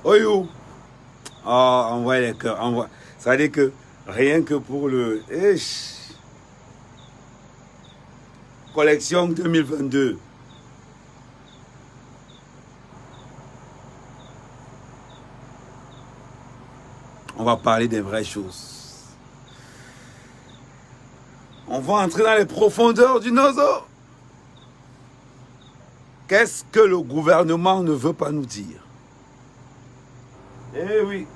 Oyou. Oh, envoie les cœurs. Envoie. Ça veut dire que rien que pour le... Collection 2022. On va parler des vraies choses. On va entrer dans les profondeurs du nozo. Qu'est-ce que le gouvernement ne veut pas nous dire? Eh oui.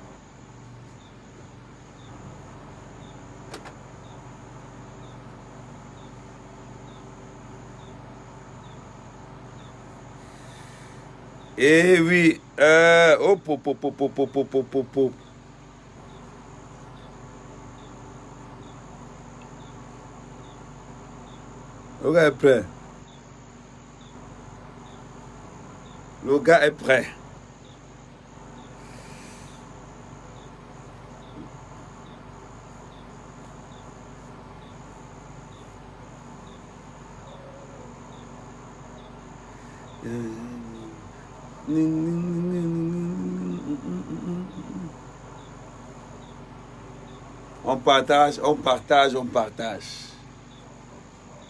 Eh oui. Oh, po. Le gars est prêt. Le gars est prêt. On partage, on partage, on partage.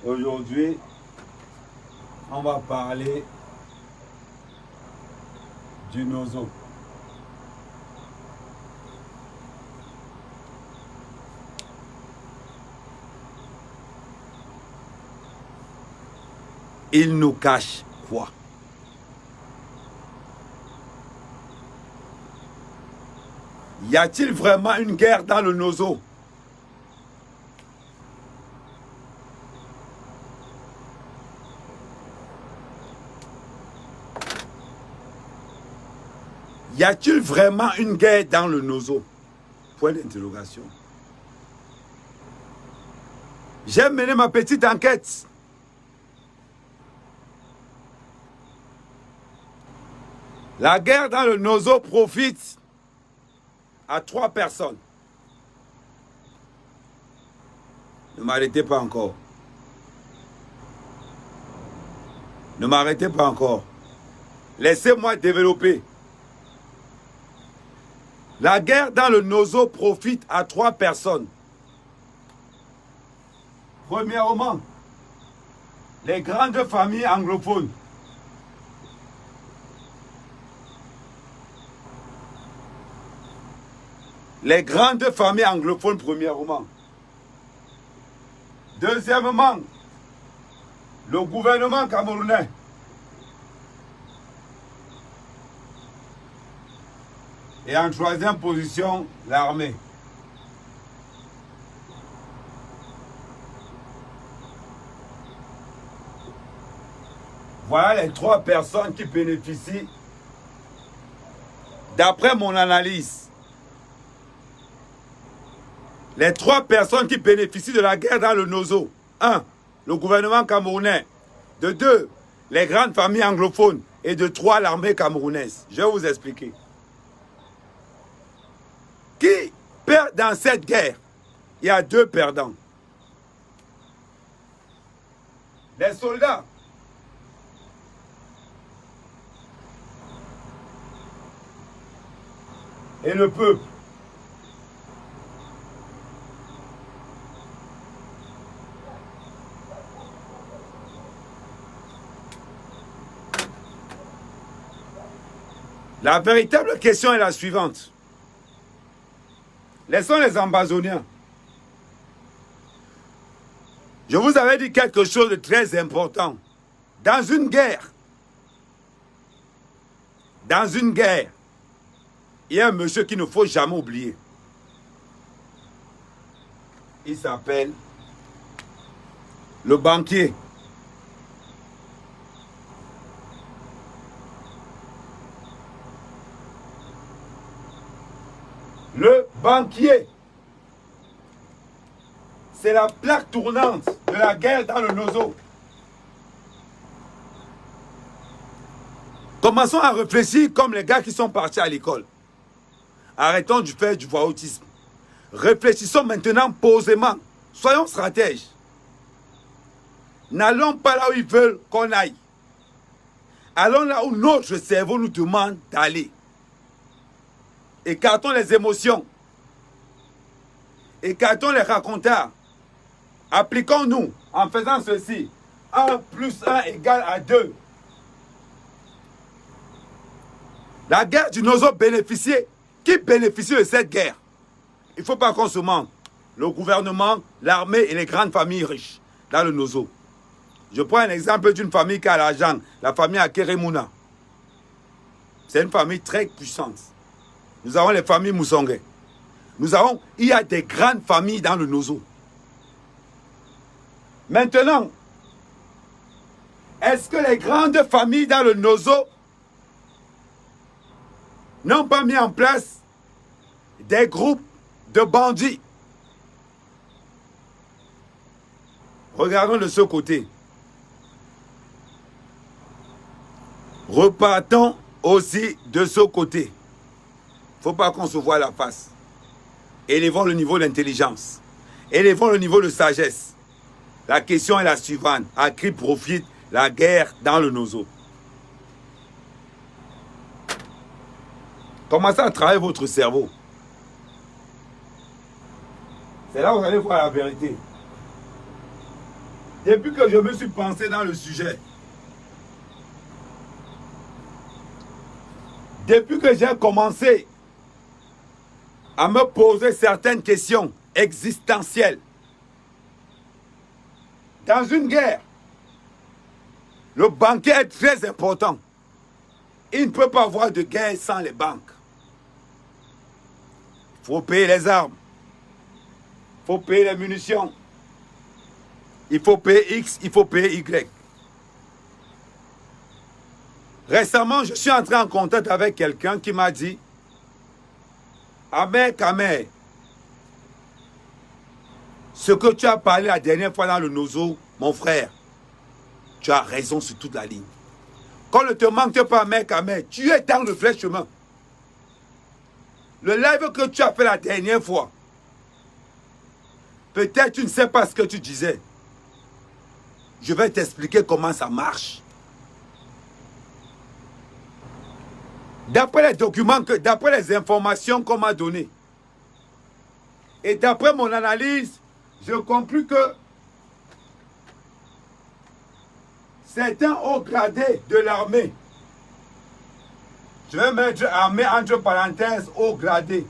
Aujourd'hui, on va parler du nozo. Il nous cache quoi? Y a-t-il vraiment une guerre dans le nozo? Y a-t-il vraiment une guerre dans le nozo? Point d'interrogation. J'ai mené ma petite enquête. La guerre dans le nozo profite à 3 personnes. Ne m'arrêtez pas encore. Ne m'arrêtez pas encore. Laissez-moi développer. La guerre dans le nozo profite à 3 personnes. Premièrement, les grandes familles anglophones. Les grandes familles anglophones, premièrement. Deuxièmement, le gouvernement camerounais. Et en troisième position, l'armée. Voilà les 3 personnes qui bénéficient, d'après mon analyse, les 3 personnes qui bénéficient de la guerre dans le nozo. 1. Le gouvernement camerounais. De 2. Les grandes familles anglophones. Et de 3. L'armée camerounaise. Je vais vous expliquer. Qui perd dans cette guerre? Il y a 2 perdants. Les soldats. Et le peuple. La véritable question est la suivante. Laissons les Ambazoniens. Je vous avais dit quelque chose de très important. Dans une guerre, il y a un monsieur qu'il ne faut jamais oublier. Il s'appelle le banquier. Le banquier, c'est la plaque tournante de la guerre dans le nozo. Commençons à réfléchir comme les gars qui sont partis à l'école. Arrêtons de faire du voyoutisme. Réfléchissons maintenant posément. Soyons stratèges. N'allons pas là où ils veulent qu'on aille. Allons là où notre cerveau nous demande d'aller. Écartons les émotions. Écartons les racontards. Appliquons-nous en faisant ceci. 1 plus 1 égale à 2. La guerre du Nozo bénéficiait. Qui bénéficie de cette guerre? Il ne faut pas qu'on se mente. Le gouvernement, l'armée et les grandes familles riches dans le Nozo. Je prends un exemple d'une famille qui a l'argent, la famille Akeremouna. C'est une famille très puissante. Nous avons les familles Moussongue. Il y a des grandes familles dans le Nozo. Maintenant, est-ce que les grandes familles dans le Nozo n'ont pas mis en place des groupes de bandits? Regardons de ce côté. Repartons aussi de ce côté. Il ne faut pas qu'on se voie la face. Élevons le niveau d'intelligence. Élevons le niveau de sagesse. La question est la suivante. À qui profite la guerre dans le Nozo? Commencez à travailler votre cerveau. C'est là où vous allez voir la vérité. Depuis que je me suis pensé dans le sujet, depuis que j'ai commencé à me poser certaines questions existentielles, dans une guerre, le banquier est très important. Il ne peut pas avoir de guerre sans les banques. Il faut payer les armes. Il faut payer les munitions. Il faut payer X, il faut payer Y. Récemment, je suis entré en contact avec quelqu'un qui m'a dit « Ahmed Kamer, ce que tu as parlé la dernière fois dans le Nozo, mon frère, tu as raison sur toute la ligne. Quand ne te manque pas, Ahmed Kamer, tu es dans le vrai chemin. Le live que tu as fait la dernière fois, peut-être tu ne sais pas ce que tu disais. Je vais t'expliquer comment ça marche. D'après les documents, d'après les informations qu'on m'a données, et d'après mon analyse, je conclus que certains hauts gradés de l'armée, je vais mettre armée entre parenthèses hauts gradés,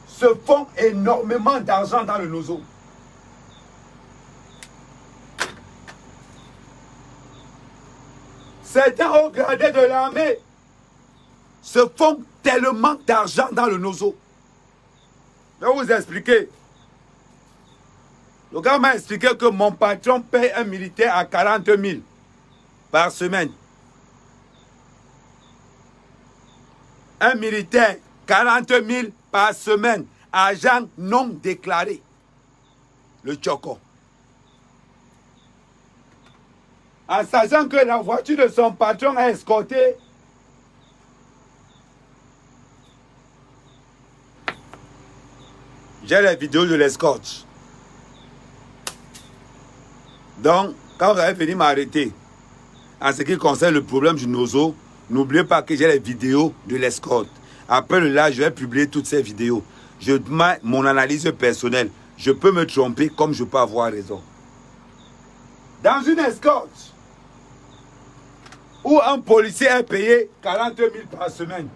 se font énormément d'argent dans le Nozo. Certains hauts gradés de l'armée se font tellement d'argent dans le Nozo. Je vais vous expliquer. Le gars m'a expliqué que mon patron paye un militaire à 40 000 par semaine. Un militaire, 40 000 par semaine, agent non déclaré. Le Tchoko. En sachant que la voiture de son patron est escortée. J'ai les vidéos de l'escorte. Donc, quand vous allez venir m'arrêter, en ce qui concerne le problème du Nozo, n'oubliez pas que j'ai les vidéos de l'escorte. Après le live, je vais publier toutes ces vidéos. Je mets mon analyse personnelle. Je peux me tromper comme je peux avoir raison. Dans une escorte, où un policier est payé 40 000 par semaine.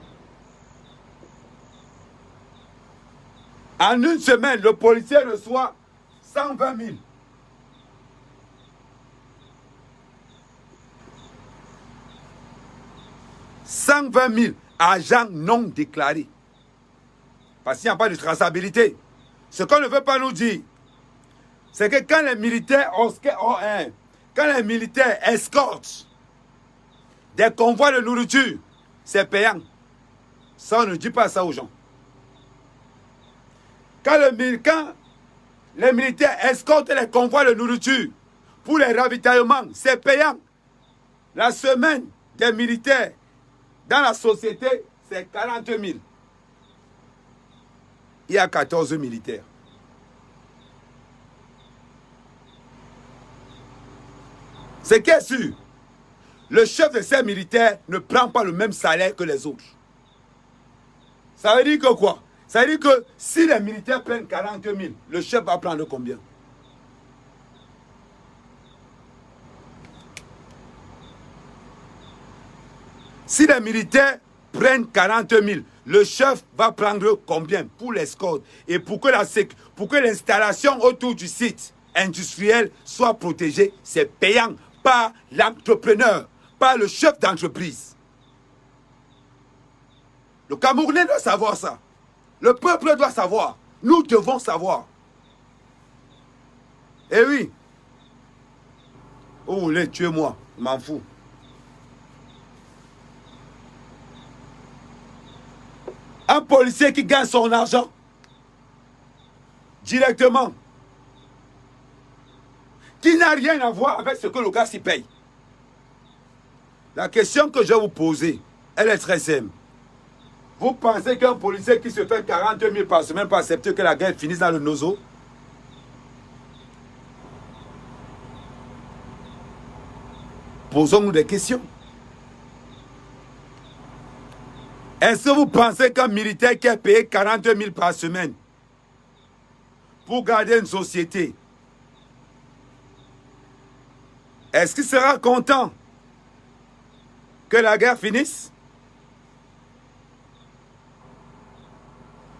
En une semaine, le policier reçoit 120 000. « 120 000 agents non déclarés. » Parce qu'il n'y a pas de traçabilité. Ce qu'on ne veut pas nous dire, c'est que quand les militaires escortent des convois de nourriture, c'est payant. Ça, on ne dit pas ça aux gens. Quand les militaires escortent les convois de nourriture pour les ravitaillements, c'est payant. La semaine des militaires dans la société, c'est 40 000. Il y a 14 militaires. Ce qui est sûr, le chef de ces militaires ne prend pas le même salaire que les autres. Ça veut dire que quoi? Ça veut dire que si les militaires prennent 40 000, le chef va prendre combien? Si les militaires prennent 40 000, le chef va prendre combien pour l'escorte et pour que l'installation autour du site industriel soit protégée? C'est payant par l'entrepreneur, par le chef d'entreprise. Le Camerounais doit savoir ça. Le peuple doit savoir. Nous devons savoir. Eh oui. Vous voulez tuer moi, je m'en fous. Un policier qui gagne son argent directement, qui n'a rien à voir avec ce que le gars s'y paye. La question que je vais vous poser, elle est très simple. Vous pensez qu'un policier qui se fait 40 000 par semaine peut accepter que la guerre finisse dans le nozo? Posons-nous des questions. Est-ce que vous pensez qu'un militaire qui est payé 40 000 par semaine pour garder une société, est-ce qu'il sera content que la guerre finisse?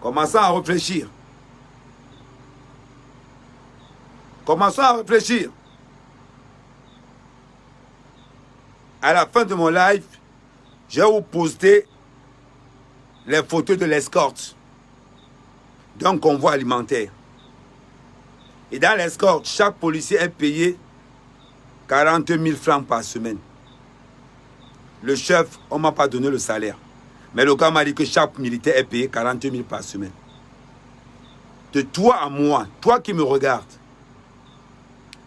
Commençons à réfléchir. Commençons à réfléchir. À la fin de mon live, je vais vous poster les photos de l'escorte d'un convoi alimentaire. Et dans l'escorte, chaque policier est payé 40 000 francs par semaine. Le chef, on ne m'a pas donné le salaire. Mais le gars m'a dit que chaque militaire est payé 40 000 par semaine. De toi à moi, toi qui me regardes,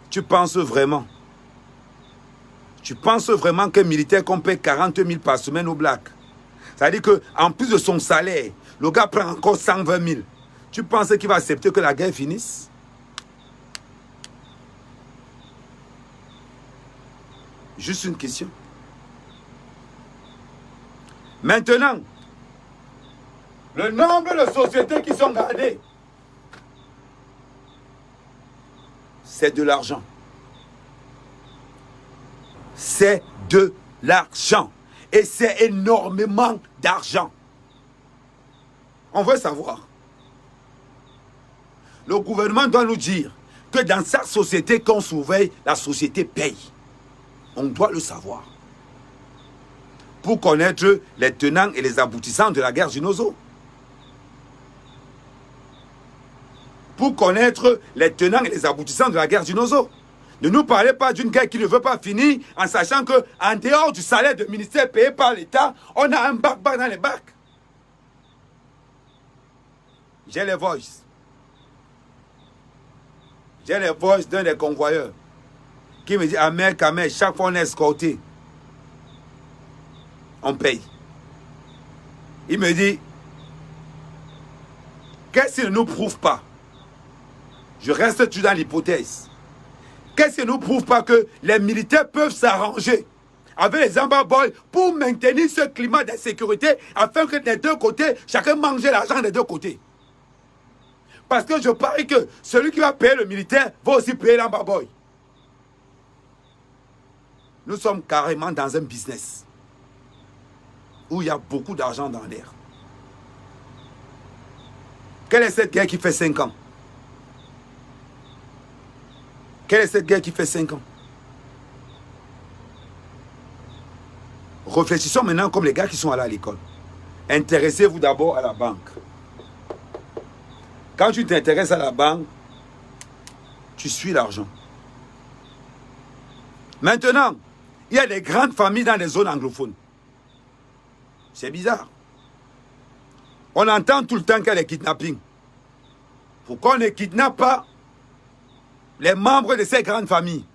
tu penses vraiment qu'un militaire qu'on paye 40 000 par semaine au black, c'est-à-dire qu'en plus de son salaire, le gars prend encore 120 000. Tu penses qu'il va accepter que la guerre finisse? Juste une question. Maintenant, le nombre de sociétés qui sont gardées, c'est de l'argent. C'est de l'argent. Et c'est énormément d'argent. On veut savoir. Le gouvernement doit nous dire que dans sa société qu'on surveille, la société paye. On doit le savoir. Pour connaître les tenants et les aboutissants de la guerre du Nozo. Pour connaître les tenants et les aboutissants de la guerre du Nozo. Ne nous parlez pas d'une guerre qui ne veut pas finir en sachant qu'en dehors du salaire de ministère payé par l'État, on a un bac-bac dans les bacs. J'ai les voices. J'ai les voices d'un des convoyeurs qui me dit, Ahmed Kamel, chaque fois on est escorté, on paye. Il me dit, qu'est-ce qui ne nous prouve pas? Je reste toujours dans l'hypothèse. Qu'est-ce qui ne nous prouve pas que les militaires peuvent s'arranger avec les Ambaboy pour maintenir ce climat d'insécurité afin que des deux côtés, chacun mange l'argent des deux côtés? Parce que je parie que celui qui va payer le militaire va aussi payer l'Ambaboy. Nous sommes carrément dans un business où il y a beaucoup d'argent dans l'air. Quelle est cette guerre qui fait 5 ans? Quelle est cette guerre qui fait 5 ans? Réfléchissons maintenant comme les gars qui sont allés à l'école. Intéressez-vous d'abord à la banque. Quand tu t'intéresses à la banque, tu suis l'argent. Maintenant, il y a des grandes familles dans les zones anglophones. C'est bizarre. On entend tout le temps qu'il y a des kidnappings. Pourquoi on ne kidnappe pas les membres de ces grandes familles?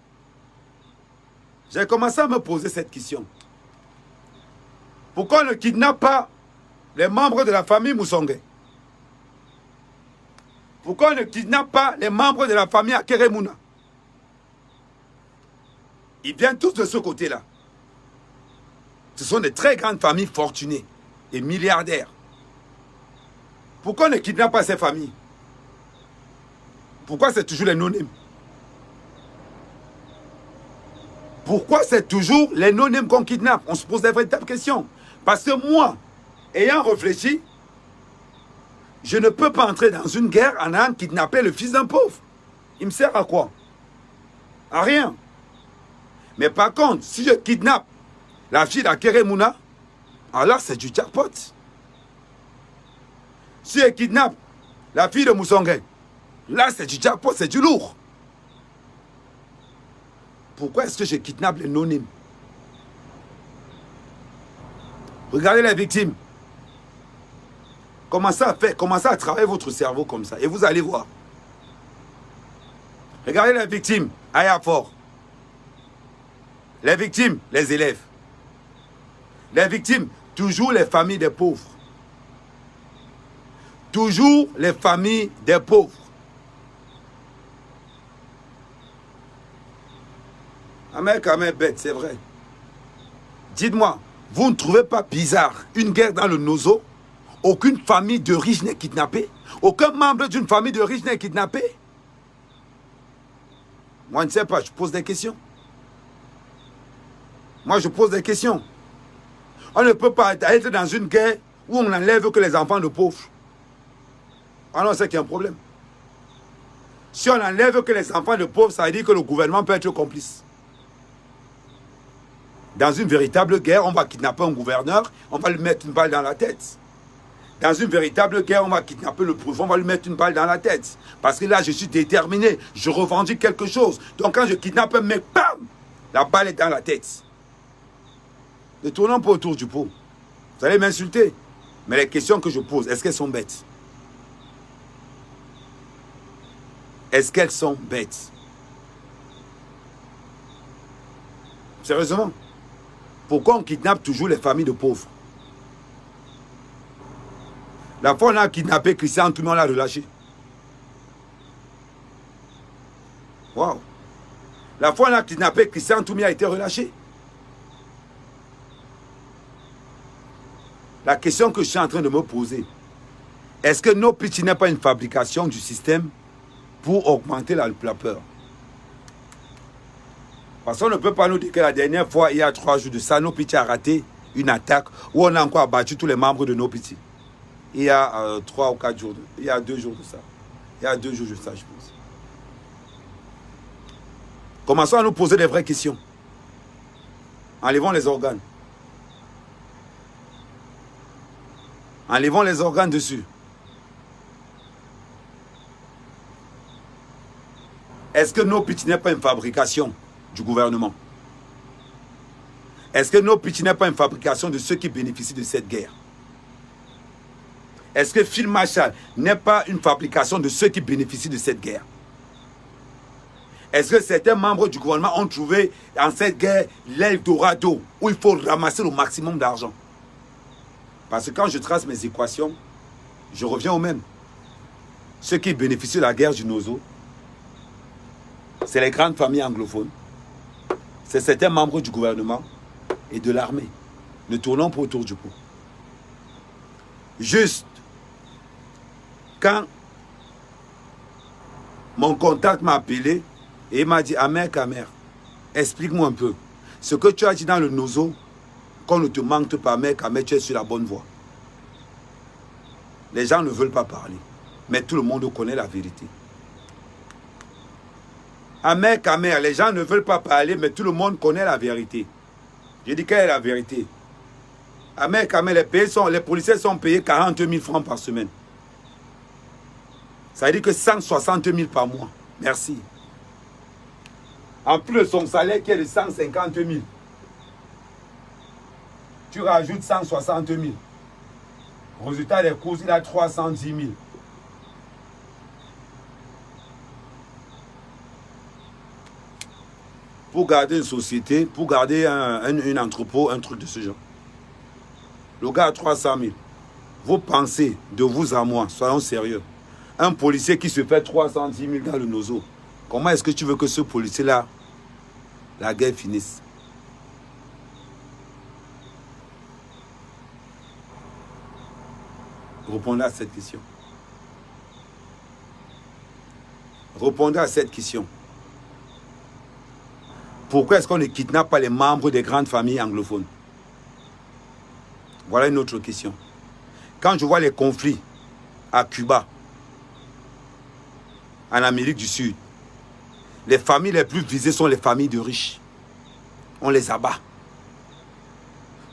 J'ai commencé à me poser cette question. Pourquoi on ne kidnappe pas les membres de la famille Moussongue? Pourquoi on ne kidnappe pas les membres de la famille Akeremouna? Ils viennent tous de ce côté-là. Ce sont des très grandes familles fortunées et milliardaires. Pourquoi on ne kidnappe pas ces familles? Pourquoi c'est toujours les non-nèmes? Pourquoi c'est toujours les non-nèmes qu'on kidnappe? On se pose des véritables questions. Parce que moi, ayant réfléchi, je ne peux pas entrer dans une guerre en ayant kidnappé le fils d'un pauvre. Il me sert à quoi? À rien. Mais par contre, si je kidnappe la fille d'Akeremouna, alors c'est du jackpot. Si je kidnappe la fille de Moussongé, là c'est du jackpot, c'est du lourd. Pourquoi est-ce que je kidnappe les non-nèmes? Regardez les victimes. Commencez à faire, commencez à travailler votre cerveau comme ça et vous allez voir. Regardez les victimes, Ayafor. Les victimes, les élèves. Les victimes, toujours les familles des pauvres. Toujours les familles des pauvres. Amérique bête, c'est vrai. Dites-moi, vous ne trouvez pas bizarre une guerre dans le Nozo? Aucune famille de riches n'est kidnappée? Aucun membre d'une famille de riches n'est kidnappé? Moi, je ne sais pas, je pose des questions. Moi, je pose des questions. On ne peut pas être dans une guerre où on n'enlève que les enfants de pauvres. Alors, c'est qu'il y a un problème. Si on n'enlève que les enfants de pauvres, ça veut dire que le gouvernement peut être complice. Dans une véritable guerre, on va kidnapper un gouverneur, on va lui mettre une balle dans la tête. Dans une véritable guerre, on va kidnapper le préfet, on va lui mettre une balle dans la tête. Parce que là, je suis déterminé, je revendique quelque chose. Donc quand je kidnappe un mec, bam, la balle est dans la tête. Ne tournons pas autour du pot. Vous allez m'insulter. Mais les questions que je pose, est-ce qu'elles sont bêtes? Est-ce qu'elles sont bêtes? Sérieusement? Pourquoi on kidnappe toujours les familles de pauvres? La fois on a kidnappé Christian, tout le monde l'a relâché. Waouh! La fois on a kidnappé Christian, tout le monde a été relâché. La question que je suis en train de me poser, est-ce que nos pitchs n'est pas une fabrication du système pour augmenter la peur? Parce qu'on ne peut pas nous dire que la dernière fois, il y a 3 jours de ça, nos pitchs a raté une attaque où on a encore abattu tous les membres de nos pitchs. Il y a 3 ou 4 jours, il y a 2 jours de ça. Il y a 2 jours de ça, je pense. Commençons à nous poser des vraies questions. Enlevons les organes. Enlevons les organes dessus. Est-ce que nos pitchs n'est pas une fabrication du gouvernement? Est-ce que nos pitchs n'est pas une fabrication de ceux qui bénéficient de cette guerre? Est-ce que Phil Marshall n'est pas une fabrication de ceux qui bénéficient de cette guerre? Est-ce que certains membres du gouvernement ont trouvé dans cette guerre l'Eldorado où il faut ramasser le maximum d'argent? Parce que quand je trace mes équations, je reviens au même. Ceux qui bénéficient de la guerre du Nozo, c'est les grandes familles anglophones, c'est certains membres du gouvernement et de l'armée. Ne tournons pas autour du pot. Juste, quand mon contact m'a appelé et il m'a dit, Amer Kamer, explique-moi un peu. Ce que tu as dit dans le Nozo, qu'on ne te manque pas, Amer Kamer, tu es sur la bonne voie. Les gens ne veulent pas parler, mais tout le monde connaît la vérité. Amer Kamer, les gens ne veulent pas parler, mais tout le monde connaît la vérité. Je dis, quelle est la vérité? Amer Kamer, les policiers sont payés 40 000 francs par semaine. Ça veut dire que 160 000 par mois. Merci. En plus de son salaire qui est de 150 000, tu rajoutes 160 000. Résultat des courses, il a 310 000. Pour garder une société, pour garder un entrepôt, un truc de ce genre. Le gars a 300 000. Vous pensez de vous à moi, soyons sérieux. Un policier qui se fait 310 000 dans le Nozo, comment est-ce que tu veux que ce policier-là, la guerre finisse? Répondez à cette question. Répondez à cette question. Pourquoi est-ce qu'on ne kidnappe pas les membres des grandes familles anglophones? Voilà une autre question. Quand je vois les conflits à Cuba, en Amérique du Sud, les familles les plus visées sont les familles de riches. On les abat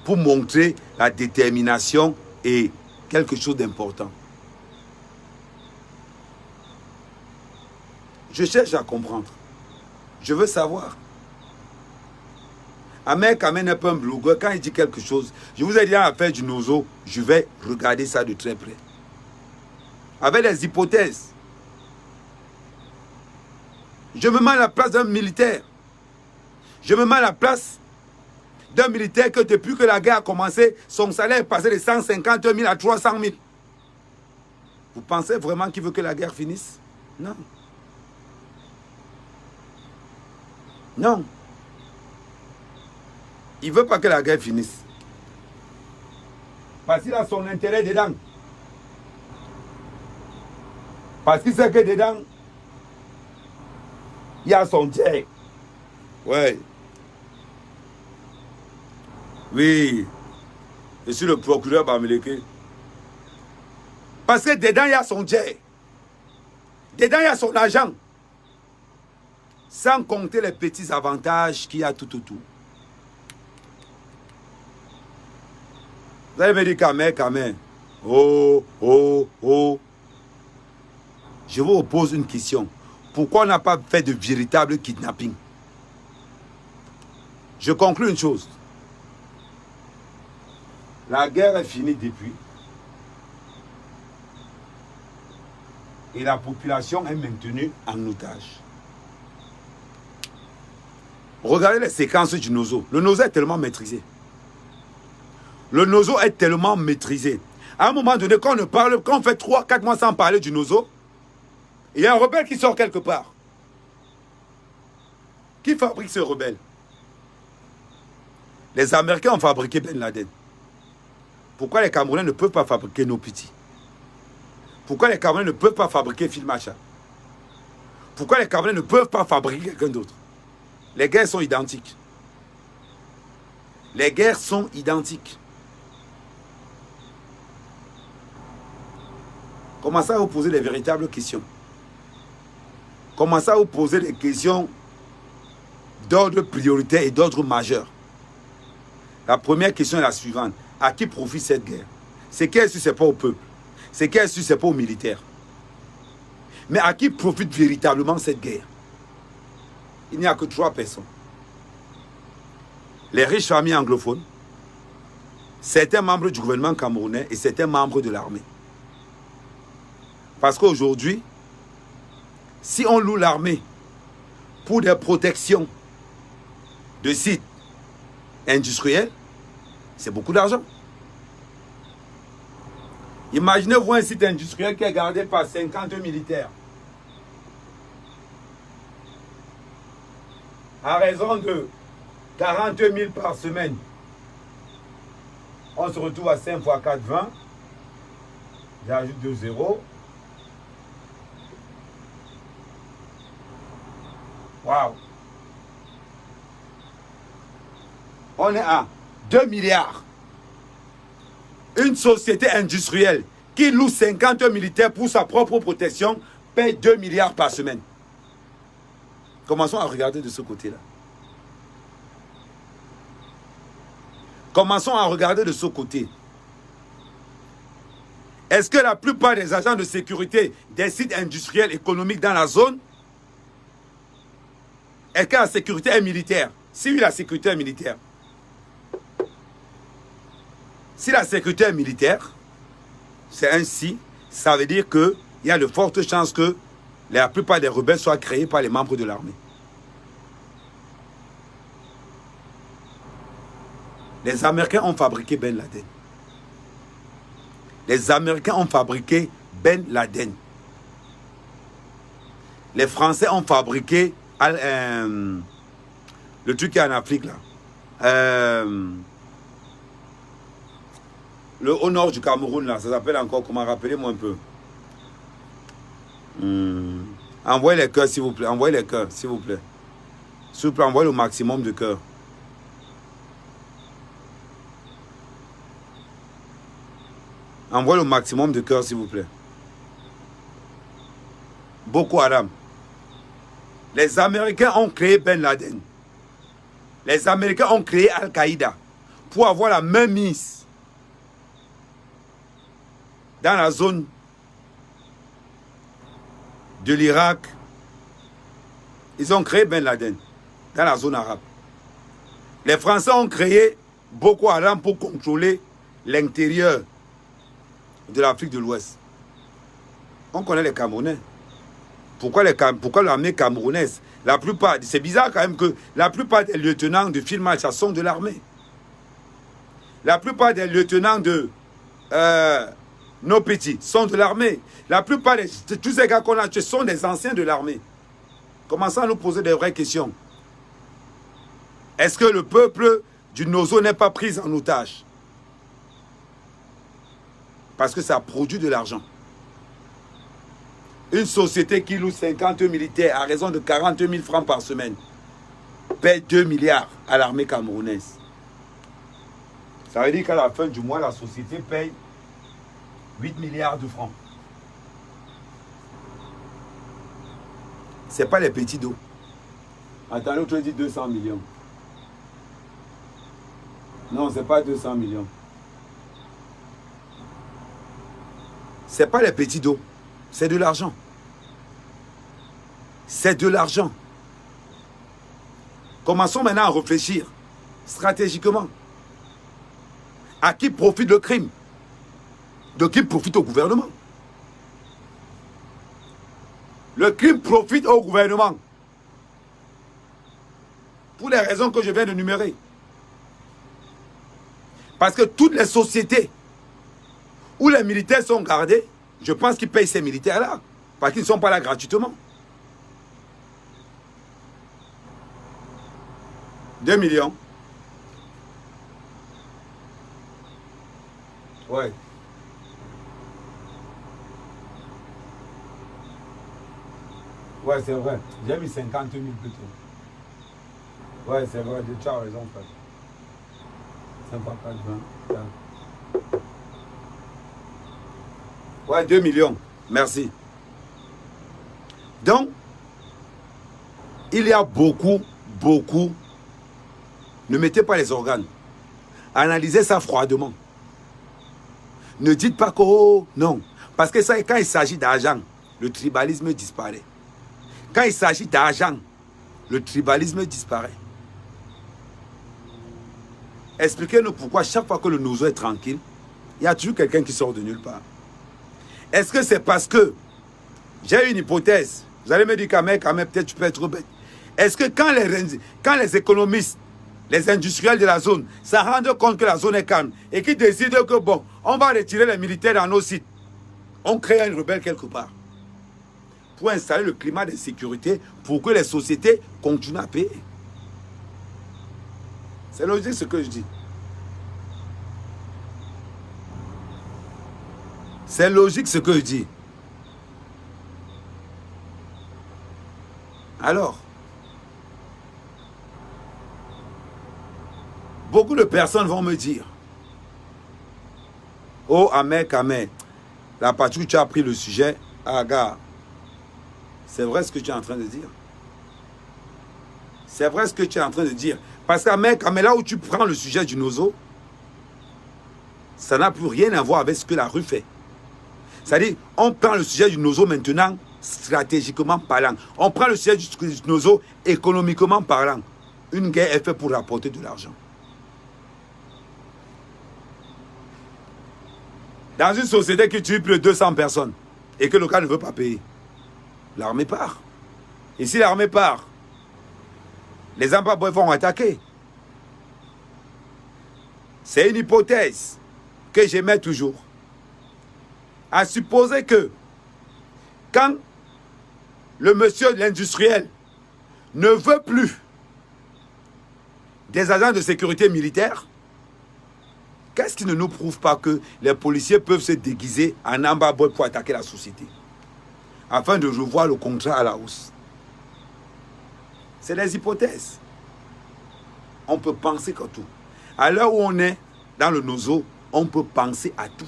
pour montrer la détermination et quelque chose d'important. Je cherche à comprendre. Je veux savoir. Ahmed Kamé n'est pas un blogueur. Quand il dit quelque chose, je vous ai dit à faire du nozo, je vais regarder ça de très près. Avec des hypothèses. Je me mets à la place d'un militaire. Je me mets à la place d'un militaire que depuis que la guerre a commencé, son salaire est passé de 150 000 à 300 000. Vous pensez vraiment qu'il veut que la guerre finisse? Non. Non. Il ne veut pas que la guerre finisse. Parce qu'il a son intérêt dedans. Parce qu'il sait que dedans, il y a son dieu. Ouais. Oui. Je suis le procureur Bamileke. Parce que dedans, il y a son dieu. Dedans, il y a son argent. Sans compter les petits avantages qu'il y a tout autour. Vous allez me dire Kamé. Oh. Je vous pose une question. Pourquoi on n'a pas fait de véritable kidnapping? Je conclue une chose. La guerre est finie depuis. Et la population est maintenue en otage. Regardez les séquences du Nozo. Le Nozo est tellement maîtrisé. Le Nozo est tellement maîtrisé. À un moment donné, quand on fait 3-4 mois sans parler du Nozo, il y a un rebelle qui sort quelque part. Qui fabrique ce rebelle? Les Américains ont fabriqué Ben Laden. Pourquoi les Camerounais ne peuvent pas fabriquer nos petits? Pourquoi les Camerounais ne peuvent pas fabriquer Phil Macha? Pourquoi les Camerounais ne peuvent pas fabriquer quelqu'un d'autre? Les guerres sont identiques. Les guerres sont identiques. Commencez à vous poser des véritables questions. Commencez à vous poser des questions d'ordre prioritaire et d'ordre majeur. La première question est la suivante. À qui profite cette guerre? C'est qu'elle est-ce que ce n'est pas au peuple? C'est qu'elle est-ce que ce n'est pas aux militaires? Mais à qui profite véritablement cette guerre? Il n'y a que 3 personnes. Les riches familles anglophones, certains membres du gouvernement camerounais et certains membres de l'armée. Parce qu'aujourd'hui, si on loue l'armée pour des protections de sites industriels, c'est beaucoup d'argent. Imaginez-vous un site industriel qui est gardé par 50 militaires. À raison de 40 000 par semaine. On se retrouve à 5 fois 4, 20. J'ajoute 2 zéros. Waouh! On est à 2 milliards. Une société industrielle qui loue 50 militaires pour sa propre protection paye 2 milliards par semaine. Commençons à regarder de ce côté-là. Commençons à regarder de ce côté. Est-ce que la plupart des agents de sécurité des sites industriels économiques dans la zone, est-ce que la sécurité est militaire? Si oui, la sécurité est militaire. Si la sécurité est militaire, c'est ainsi, ça veut dire qu'il y a de fortes chances que la plupart des rebelles soient créés par les membres de l'armée. Les Américains ont fabriqué Ben Laden. Les Américains ont fabriqué Ben Laden. Les Français ont fabriqué le truc qui est en Afrique là. au nord du Cameroun, là, ça s'appelle encore comment? Rappelez-moi un peu. Envoyez les cœurs, s'il vous plaît. Envoyez les cœurs, s'il vous plaît. S'il vous plaît, envoyez le maximum de cœurs. Envoyez le maximum de cœurs, s'il vous plaît. Boko Haram. Les Américains ont créé Ben Laden. Les Américains ont créé Al-Qaïda pour avoir la même mise dans la zone de l'Irak. Ils ont créé Ben Laden dans la zone arabe. Les Français ont créé Boko Haram pour contrôler l'intérieur de l'Afrique de l'Ouest. On connaît les Camerounais. Pourquoi l'armée camerounaise? La plupart, c'est bizarre quand même que la plupart des lieutenants de Phil Malcha sont de l'armée. La plupart des lieutenants de nos petits sont de l'armée. La plupart de tous ces gars qu'on a tués sont des anciens de l'armée. Commençons à nous poser des vraies questions. Est-ce que le peuple du Nozo n'est pas pris en otage? Parce que ça produit de l'argent. Une société qui loue 50 militaires à raison de 40 000 francs par semaine paie 2 milliards à l'armée camerounaise. Ça veut dire qu'à la fin du mois, la société paye 8 milliards de francs. Ce n'est pas les petits dos. Attends, l'autre dit 200 millions. Non, ce n'est pas 200 millions. Ce n'est pas les petits dos. C'est de l'argent. C'est de l'argent. Commençons maintenant à réfléchir stratégiquement. À qui profite le crime? De qui profite au gouvernement? Le crime profite au gouvernement. Pour les raisons que je viens de numérer. Parce que toutes les sociétés où les militaires sont gardés, je pense qu'ils payent ces militaires-là. Parce qu'ils ne sont pas là gratuitement. 2 millions. Ouais. Ouais, c'est vrai. J'ai mis 50 000 plutôt. Ouais, c'est vrai. Tu as raison, frère. 54, 20. Ouais, 2 millions. Merci. Donc, il y a beaucoup. Ne mettez pas les organes. Analysez ça froidement. Ne dites pas que, oh, non. Parce que ça, quand il s'agit d'argent, le tribalisme disparaît. Quand il s'agit d'argent, le tribalisme disparaît. Expliquez-nous pourquoi chaque fois que le Nozo est tranquille, il y a toujours quelqu'un qui sort de nulle part. Est-ce que c'est parce que, j'ai une hypothèse, vous allez me dire quand même peut-être tu peux être bête. Est-ce que quand les économistes, les industriels de la zone, se rendent compte que la zone est calme et qu'ils décident que bon, on va retirer les militaires dans nos sites, on crée une rebelle quelque part pour installer le climat de sécurité pour que les sociétés continuent à payer. C'est logique ce que je dis. C'est logique ce que je dis. Alors, beaucoup de personnes vont me dire, oh Ahmed, la partie où tu as pris le sujet, ah gars, c'est vrai ce que tu es en train de dire. C'est vrai ce que tu es en train de dire. Parce qu'Ahmed, là où tu prends le sujet du Nozo, ça n'a plus rien à voir avec ce que la rue fait. C'est-à-dire, on prend le sujet du Nozo maintenant, stratégiquement parlant. On prend le sujet du Nozo économiquement parlant. Une guerre est faite pour rapporter de l'argent. Dans une société qui tue plus de 200 personnes et que le cas ne veut pas payer, l'armée part. Et si l'armée part, les Zimbabwéens vont attaquer. C'est une hypothèse que j'émets toujours. À supposer que quand le monsieur l'industriel ne veut plus des agents de sécurité militaire, Qu'est-ce qui ne nous prouve pas que les policiers peuvent se déguiser en Amba Boy pour attaquer la société afin de revoir le contrat à la hausse? C'est des hypothèses. On peut penser qu'à tout. À l'heure où on est dans le nozo, on peut penser à tout.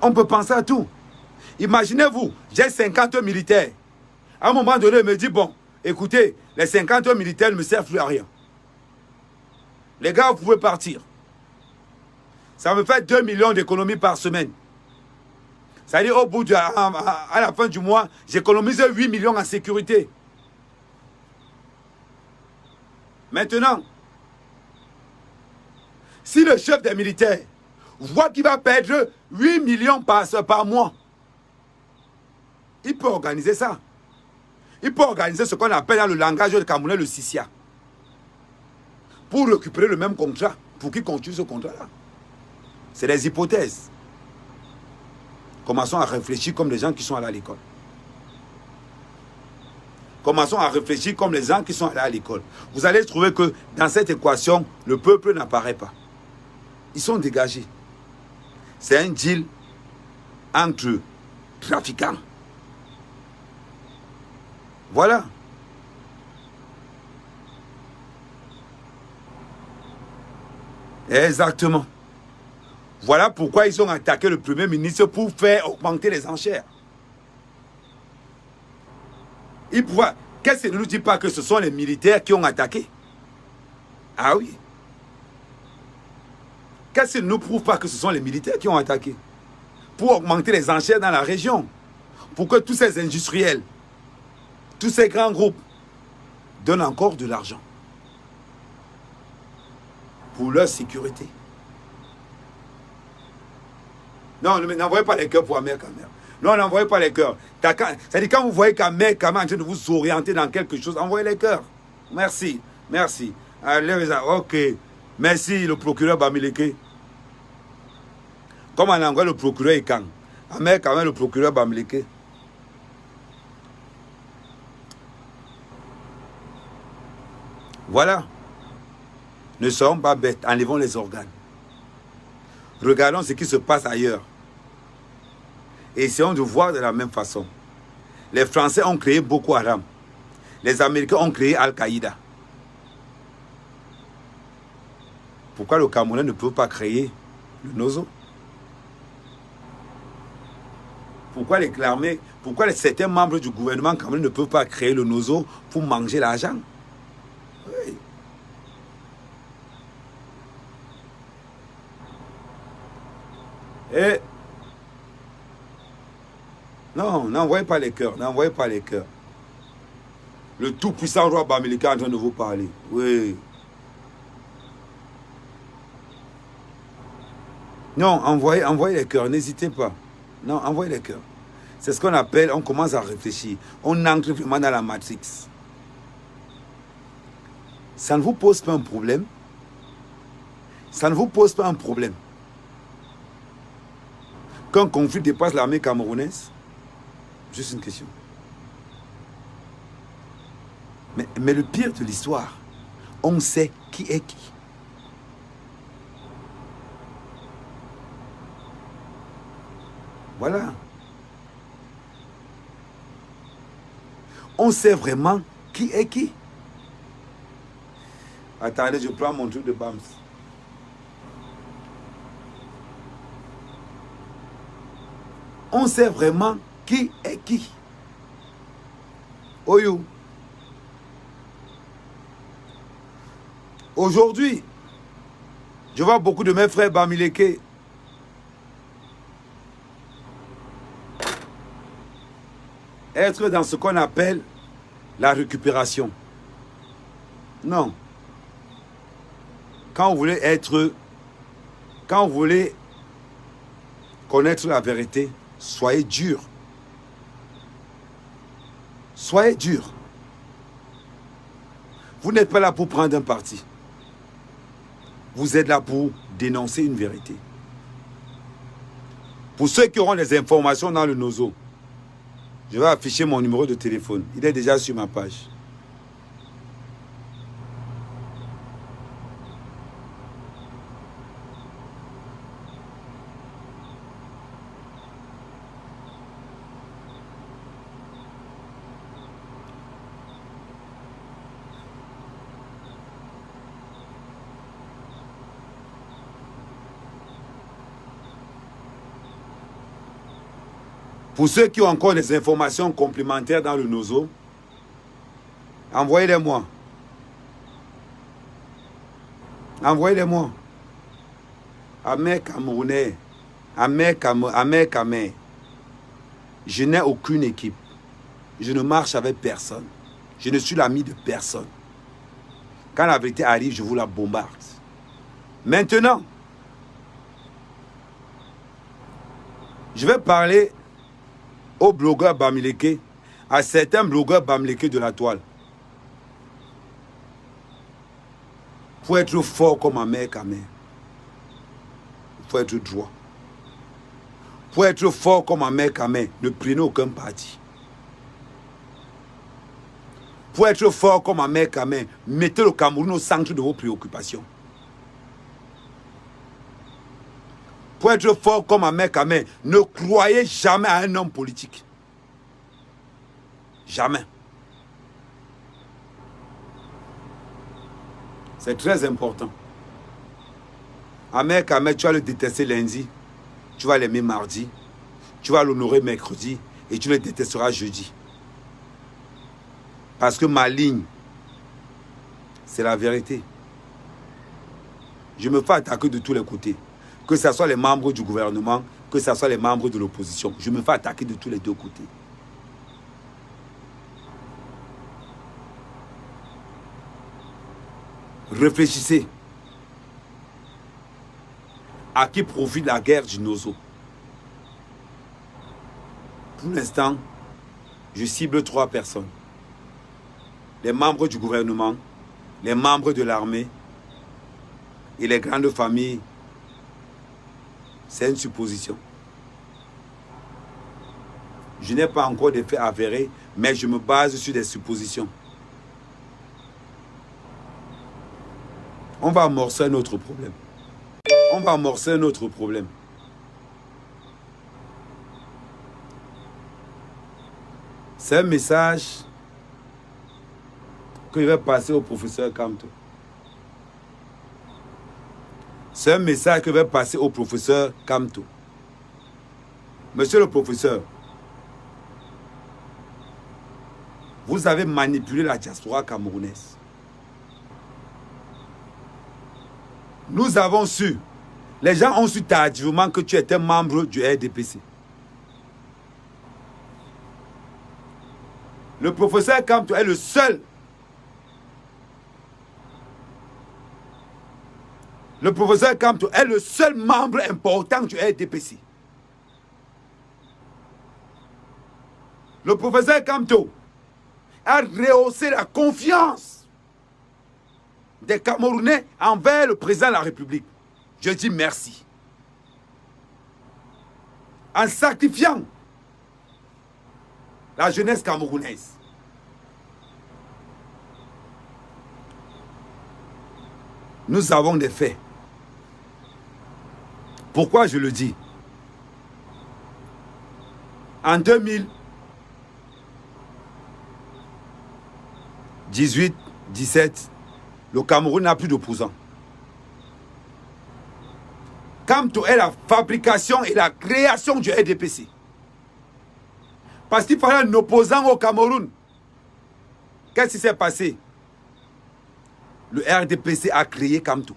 On peut penser à tout. Imaginez-vous, j'ai 50 militaires. À un moment donné, il me dit, bon, écoutez, les 50 militaires ne me servent plus à rien. Les gars, vous pouvez partir. Ça me fait 2 millions d'économies par semaine. C'est-à-dire, au bout à la fin du mois, j'économise 8 millions en sécurité. Maintenant, si le chef des militaires voit qu'il va perdre 8 millions par mois, il peut organiser ça. Il peut organiser ce qu'on appelle dans le langage de Camerounais le SISIA. Pour récupérer le même contrat, pour qu'il continue ce contrat-là. C'est des hypothèses. Commençons à réfléchir comme les gens qui sont allés à l'école. Commençons à réfléchir comme les gens qui sont allés à l'école. Vous allez trouver que dans cette équation, le peuple n'apparaît pas. Ils sont dégagés. C'est un deal entre trafiquants. Voilà. Exactement. Voilà pourquoi ils ont attaqué le Premier ministre pour faire augmenter les enchères. Qu'est-ce qui ne nous dit pas que ce sont les militaires qui ont attaqué? Ah oui. Qu'est-ce qui ne nous prouve pas que ce sont les militaires qui ont attaqué? Pour augmenter les enchères dans la région. Pour que tous ces industriels, tous ces grands groupes donnent encore de l'argent. Pour leur sécurité. Non, n'envoyez pas les cœurs pour Ahmed Kamer. Non, n'envoyez pas les cœurs. C'est-à-dire quand vous voyez qu'Ahmed Kamer est en train de vous orienter dans quelque chose, envoyez les cœurs. Merci, merci. Allez, ok. Merci, le procureur Bamileke. Comme en anglais, le procureur Ikan. Ahmed Kamer, le procureur Bamileke. Voilà. Ne soyons pas bêtes, enlevons les organes. Regardons ce qui se passe ailleurs. Et essayons de voir de la même façon. Les Français ont créé Boko Haram. Les Américains ont créé Al-Qaïda. Pourquoi le Camerounais ne peut pas créer le Nozo? Pourquoi certains membres du gouvernement camerounais ne peuvent pas créer le Nozo pour manger l'argent? Oui. Et non, n'envoyez pas les cœurs, n'envoyez pas les cœurs. Le tout-puissant roi Bamileke est en train de vous parler. Oui. Non, envoyez les cœurs, n'hésitez pas. Non, envoyez les cœurs. C'est ce qu'on appelle, on commence à réfléchir. On entre vraiment dans la matrix. Ça ne vous pose pas un problème? Ça ne vous pose pas un problème qu'un conflit dépasse l'armée camerounaise? Juste une question. Mais le pire de l'histoire, on sait qui est qui. Voilà. On sait vraiment qui est qui. Attendez, je prends mon truc de BAMS. On sait vraiment qui est qui. Oyou. Aujourd'hui, je vois beaucoup de mes frères Bamileke être dans ce qu'on appelle la récupération. Non. Quand vous voulez connaître la vérité, soyez dur. Soyez dur. Vous n'êtes pas là pour prendre un parti. Vous êtes là pour dénoncer une vérité. Pour ceux qui auront les informations dans le Nozo, je vais afficher mon numéro de téléphone. Il est déjà sur ma page. Pour ceux qui ont encore des informations complémentaires dans le Nozo, envoyez-les-moi. Envoyez-les-moi. Amé Camerounais, Amé. Je n'ai aucune équipe. Je ne marche avec personne. Je ne suis l'ami de personne. Quand la vérité arrive, je vous la bombarde. Maintenant, je vais parler aux blogueurs Bamileke, à certains blogueurs Bamileke de la toile. Pour être fort comme Amé Kamé, il faut être droit. Pour être fort comme Amé Kamé, ne prenez aucun parti. Pour être fort comme Amé Kamé, mettez le Cameroun au centre de vos préoccupations. Pour être fort comme Amé Kamé, ne croyez jamais à un homme politique. Jamais. C'est très important. Amé Kamé, tu vas le détester lundi, tu vas l'aimer mardi, tu vas l'honorer mercredi et tu le détesteras jeudi. Parce que ma ligne, c'est la vérité. Je me fais attaquer de tous les côtés. Que ce soit les membres du gouvernement, que ce soit les membres de l'opposition. Je me fais attaquer de tous les deux côtés. Réfléchissez. À qui profite la guerre du Nozo? Pour l'instant, je cible 3 personnes. Les membres du gouvernement, les membres de l'armée et les grandes familles. C'est une supposition. Je n'ai pas encore de faits avérés, mais je me base sur des suppositions. On va amorcer un autre problème. On va amorcer un autre problème. C'est un message que je vais passer au professeur Kamto. C'est un message que je vais passer au professeur Kamto. Monsieur le professeur, vous avez manipulé la diaspora camerounaise. Nous avons su, les gens ont su tardivement que tu étais membre du RDPC. Le professeur Kamto est le seul. Le professeur Kamto est le seul membre important du RDPC. Le professeur Kamto a rehaussé la confiance des Camerounais envers le président de la République. Je dis merci. En sacrifiant la jeunesse camerounaise. Nous avons des faits. Pourquoi je le dis? En 2018-17, le Cameroun n'a plus d'opposants. Kamto est la fabrication et la création du RDPC. Parce qu'il fallait un opposant au Cameroun. Qu'est-ce qui s'est passé? Le RDPC a créé Kamto.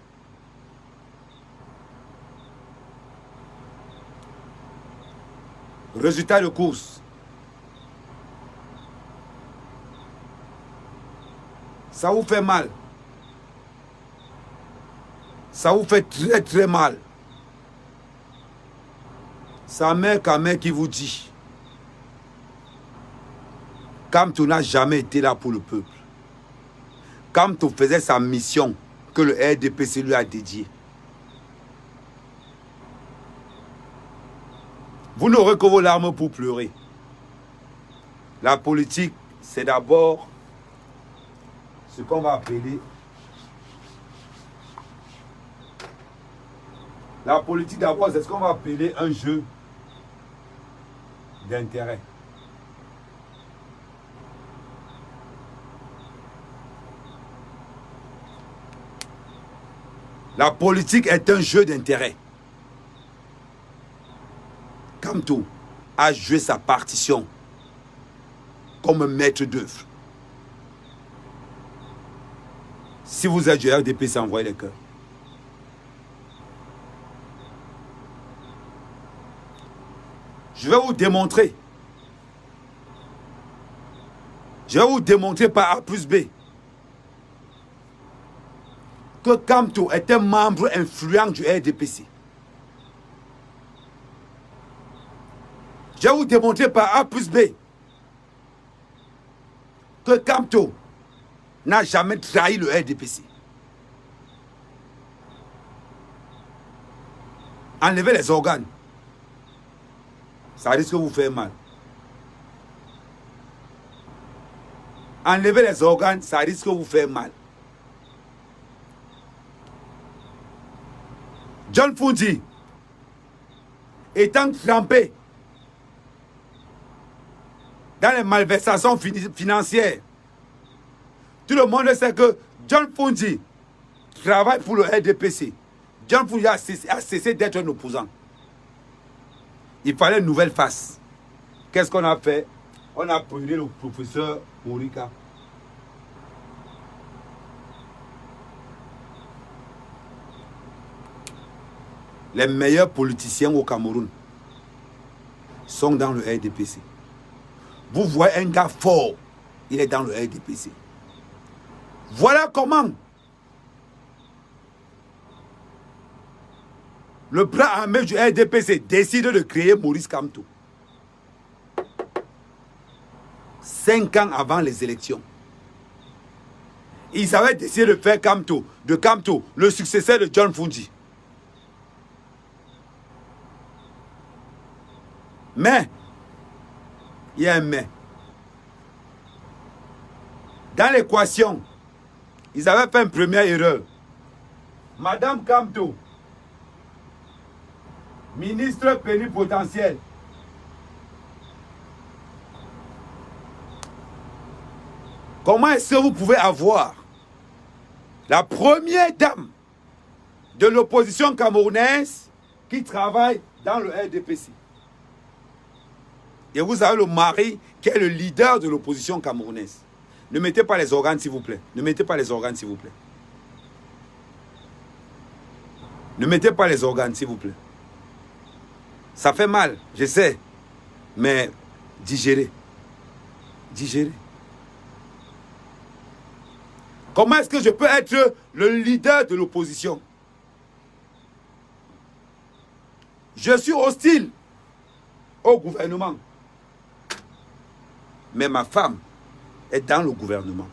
Résultat de course. Ça vous fait mal. Ça vous fait très très mal. Sa mère Kamé qui vous dit. Kamto n'a jamais été là pour le peuple. Kamto faisait sa mission que le RDPC lui a dédiée. Vous n'aurez que vos larmes pour pleurer. La politique, c'est d'abord ce qu'on va appeler... La politique d'abord, c'est ce qu'on va appeler un jeu d'intérêt. La politique est un jeu d'intérêt. Kamto a joué sa partition comme maître d'œuvre. Si vous êtes du RDPC, envoyez les cœurs. Je vais vous démontrer. Je vais vous démontrer par A plus B que Kamto est un membre influent du RDPC. Je vais vous démontrer par A plus B que Kamto n'a jamais trahi le RDPC. Enlevez les organes. Ça risque de vous faire mal. Enlevez les organes, ça risque de vous faire mal. John Fundi, étant trempé dans les malversations financières, tout le monde sait que John Fundi travaille pour le RDPC. John Fundi a cessé d'être un opposant. Il fallait une nouvelle face. Qu'est-ce qu'on a fait? On a brûlé le professeur Morika. Les meilleurs politiciens au Cameroun sont dans le RDPC. Vous voyez un gars fort, il est dans le RDPC. Voilà comment le bras armé du RDPC décide de créer Maurice Kamto. 5 ans avant les élections. Ils avaient décidé de faire Kamto, le successeur de John Fundi. Mais, il y a un mais. Dans l'équation, ils avaient fait une première erreur. Madame Kamto, ministre plénipotentiel. Comment est-ce que vous pouvez avoir la première dame de l'opposition camerounaise qui travaille dans le RDPC? Et vous avez le mari qui est le leader de l'opposition camerounaise. Ne mettez pas les organes, s'il vous plaît. Ne mettez pas les organes, s'il vous plaît. Ne mettez pas les organes, s'il vous plaît. Ça fait mal, je sais. Mais digérez. Digérez. Comment est-ce que je peux être le leader de l'opposition? Je suis hostile au gouvernement. Mais ma femme est dans le gouvernement.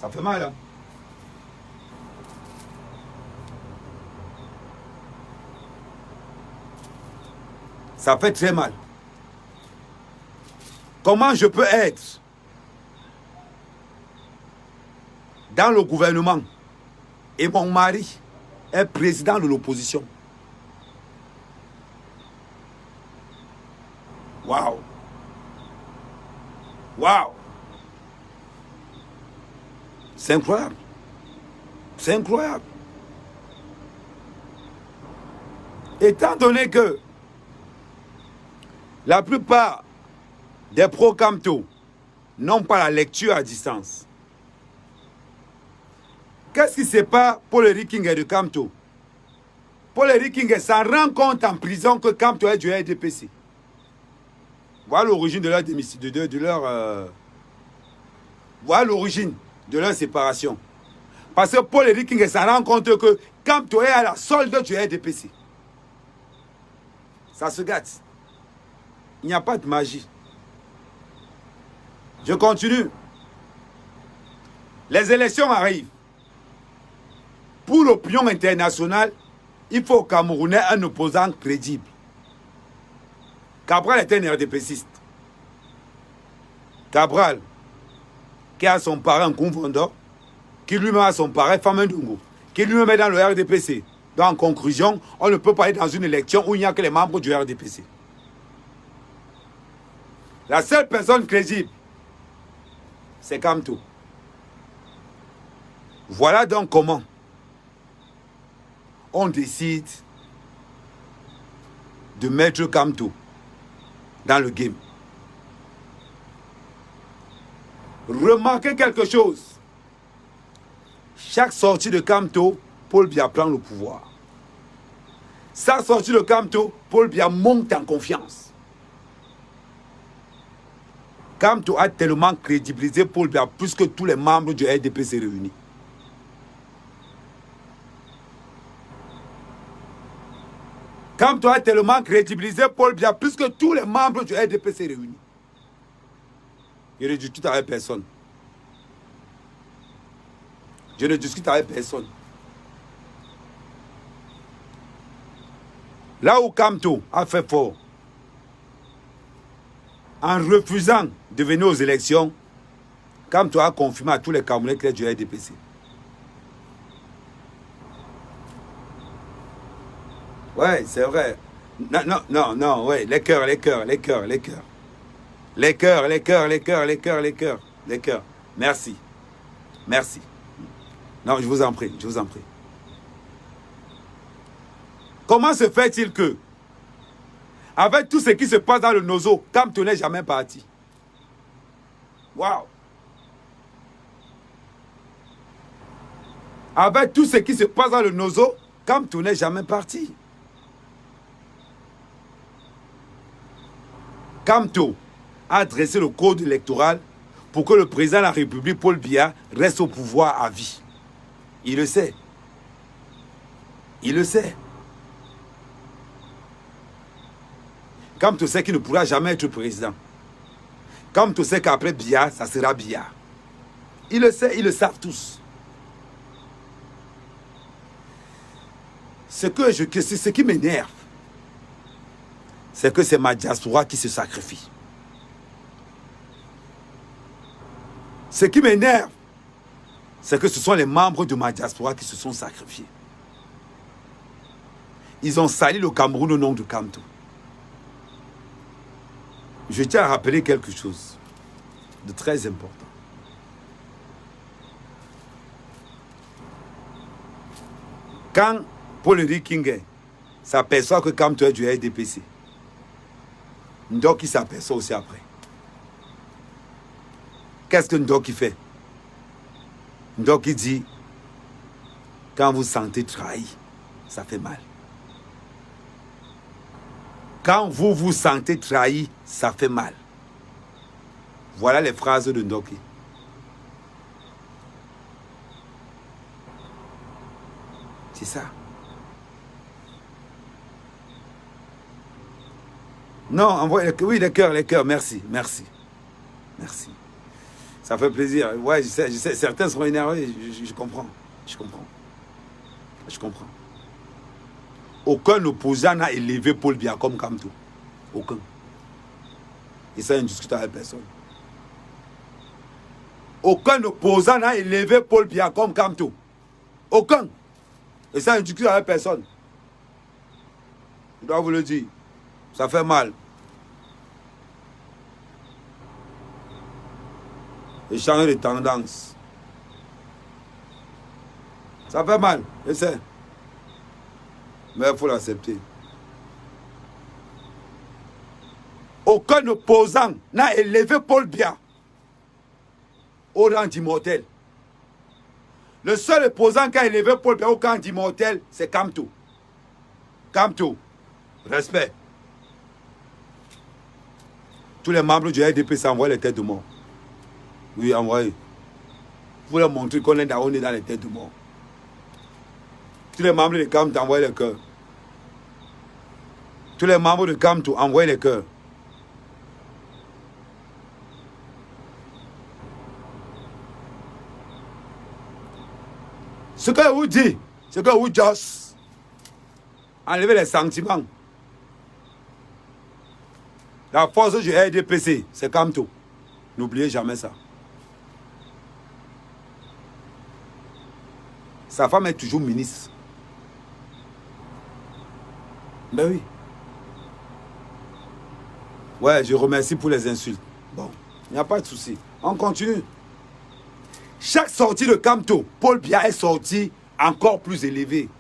Ça fait mal, hein? Ça fait très mal. Comment je peux être dans le gouvernement et mon mari est président de l'opposition? Waouh! Waouh! C'est incroyable. C'est incroyable. Étant donné que la plupart des pro-Kamto n'ont pas la lecture à distance, qu'est-ce qui se passe pour le Rikingue de Kamto? Pour le Rikingue, ça rend compte en prison que Kamto est du RDPC. Voilà l'origine de leur voilà l'origine de leur séparation. Parce que pour les Rikingue, ça rend compte que Kamto est à la solde du RDPC. Ça se gâte. Il n'y a pas de magie. Je continue. Les élections arrivent. Pour l'opinion internationale, il faut au Camerounais un opposant crédible. Cabral est un RDPciste. Cabral, qui a son parrain Koumfondo, qui lui-même a son parrain Famendungu, qui lui-même est dans le RDPC. Donc en conclusion, on ne peut pas aller dans une élection où il n'y a que les membres du RDPC. La seule personne crédible, c'est Kamto. Voilà donc comment de mettre Kamto dans le game. Remarquez quelque chose. Chaque sortie de Kamto, Paul Biya prend le pouvoir. Chaque sortie de Kamto, Paul Biya monte en confiance. Kamto a tellement crédibilisé Paul Biya plus que tous les membres du RDPC réunis. Kamto a tellement crédibilisé Paul Biya plus que tous les membres du RDPC réunis. Je ne discute avec personne. Je ne discute avec personne. Là où Kamto a fait fort, en refusant de venir aux élections, Kamto a confirmé à tous les Camerounais qu'il est du RDPC. Ouais, c'est vrai. Non, ouais, les cœurs. Merci. Non, je vous en prie. Comment se fait-il que, avec tout ce qui se passe dans le Nozo, Kamto n'est jamais parti? Waouh! Avec tout ce qui se passe dans le Nozo, Kamto n'est jamais parti. Kamto a dressé le code électoral pour que le président de la République, Paul Biya, reste au pouvoir à vie. Il le sait. Kamto sait qu'il ne pourra jamais être président. Kamto sait qu'après Biya, ça sera Biya. Il le sait, ils le savent tous. Ce qui m'énerve, c'est que c'est ma diaspora qui se sacrifie. Ce qui m'énerve, c'est que ce sont les membres de ma diaspora qui se sont sacrifiés. Ils ont sali le Cameroun au nom de Kamto. Je tiens à rappeler quelque chose de très important. Quand Paul-Henri Kingay s'aperçoit que Kamto est du RDPC, Ndoki s'aperçoit aussi après. Qu'est-ce que Ndoki fait? Ndoki dit, quand vous sentez trahi, ça fait mal. Quand vous vous sentez trahi, ça fait mal. Voilà les phrases de Ndoki. C'est ça. Non, envoyez oui, les cœurs, merci. Ça fait plaisir. Ouais, je sais, certains seront énervés, je comprends. Aucun opposant n'a élevé Paul Biya comme Kamto. Aucun. Et ça, je ne discute avec personne. Aucun opposant n'a élevé Paul Biya comme Kamto. Aucun. Et ça, je ne discute avec personne. Je dois vous le dire. Ça fait mal. Et changer de tendance. Ça fait mal, je sais. Mais il faut l'accepter. Aucun opposant n'a élevé Paul Biya au rang d'immortel. Le seul opposant qui a élevé Paul Biya au rang d'immortel, c'est Kamto. Kamto, respect. Tous les membres du RDPC envoient les têtes de mort. Oui, envoyez. Pour leur montrer qu'on est dans les têtes de mort. Tous les membres de Kamto envoient les cœurs. Tous les membres de Kamto envoient les cœurs. Ce que vous dites, ce que vous dites, enlevez les sentiments. La force du RDPC, c'est Kamto. N'oubliez jamais ça. Sa femme est toujours ministre. Ben oui. Ouais, je remercie pour les insultes. Bon, il n'y a pas de souci. On continue. Chaque sortie de Kamto, Paul Biya est sorti encore plus élevé.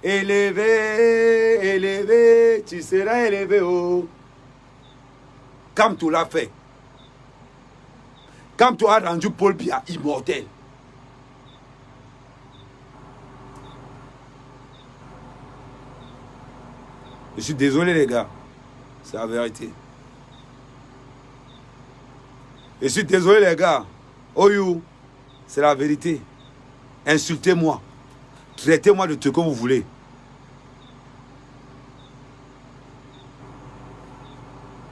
Élevé, élevé, tu seras élevé. Oh. Kamto l'a fait. Kamto a rendu Paul Biya immortel. Je suis désolé les gars. C'est la vérité. Je suis désolé les gars. Oyou, c'est la vérité. Insultez-moi. Traitez-moi de ce que vous voulez.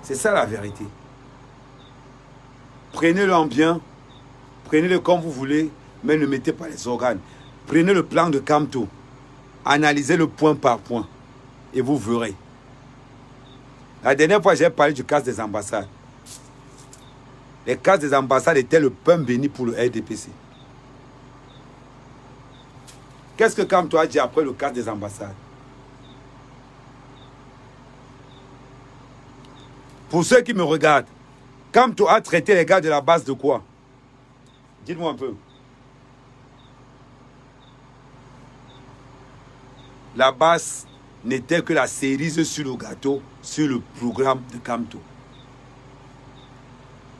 C'est ça la vérité. Prenez-le en bien. Prenez-le comme vous voulez. Mais ne mettez pas les organes. Prenez le plan de Kamto. Analysez-le point par point. Et vous verrez. La dernière fois, j'ai parlé du cas des ambassades. Les cas des ambassades étaient le pain béni pour le RDPC. Qu'est-ce que Kamto a dit après le cas des ambassades? Pour ceux qui me regardent, Kamto a traité les gars de la base de quoi? Dites-moi un peu. La base n'était que la cerise sur le gâteau, sur le programme de Kamto.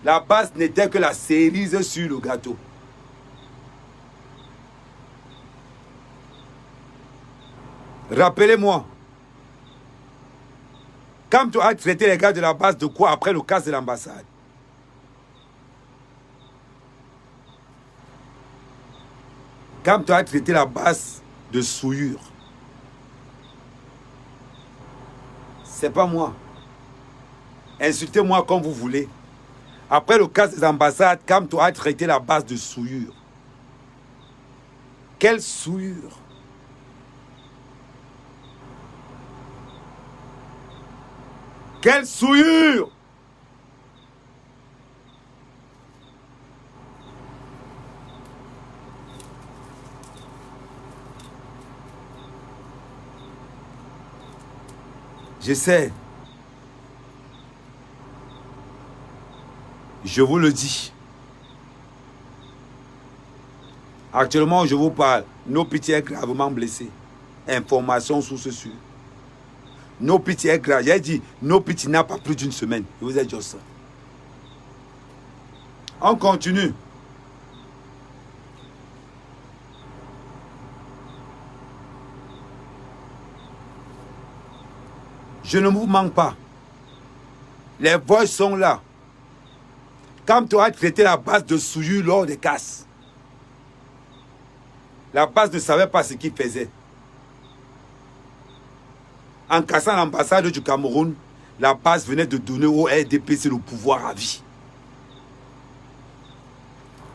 La base n'était que la cerise sur le gâteau. Rappelez-moi, Kamto a traité les gars de la base de quoi après le cas de l'ambassade? Kamto a traité la base de souillure. C'est pas moi. Insultez-moi comme vous voulez. Après le cas des ambassades, Kamto a traité la base de souillure. Quelle souillure? Quelle souillure! Je sais. Je vous le dis. Actuellement, je vous parle. Nos petits est gravement blessés. Information sous ce sur. Nos petits est grave. J'ai dit, nos petits n'a pas plus d'une semaine. Je vous ai dit ça. On continue. Je ne vous manque pas. Les voix sont là. Quand tu as traité la base de souillure lors des casses, la base ne savait pas ce qu'il faisait. En cassant l'ambassade du Cameroun, la base venait de donner au RDPC le pouvoir à vie.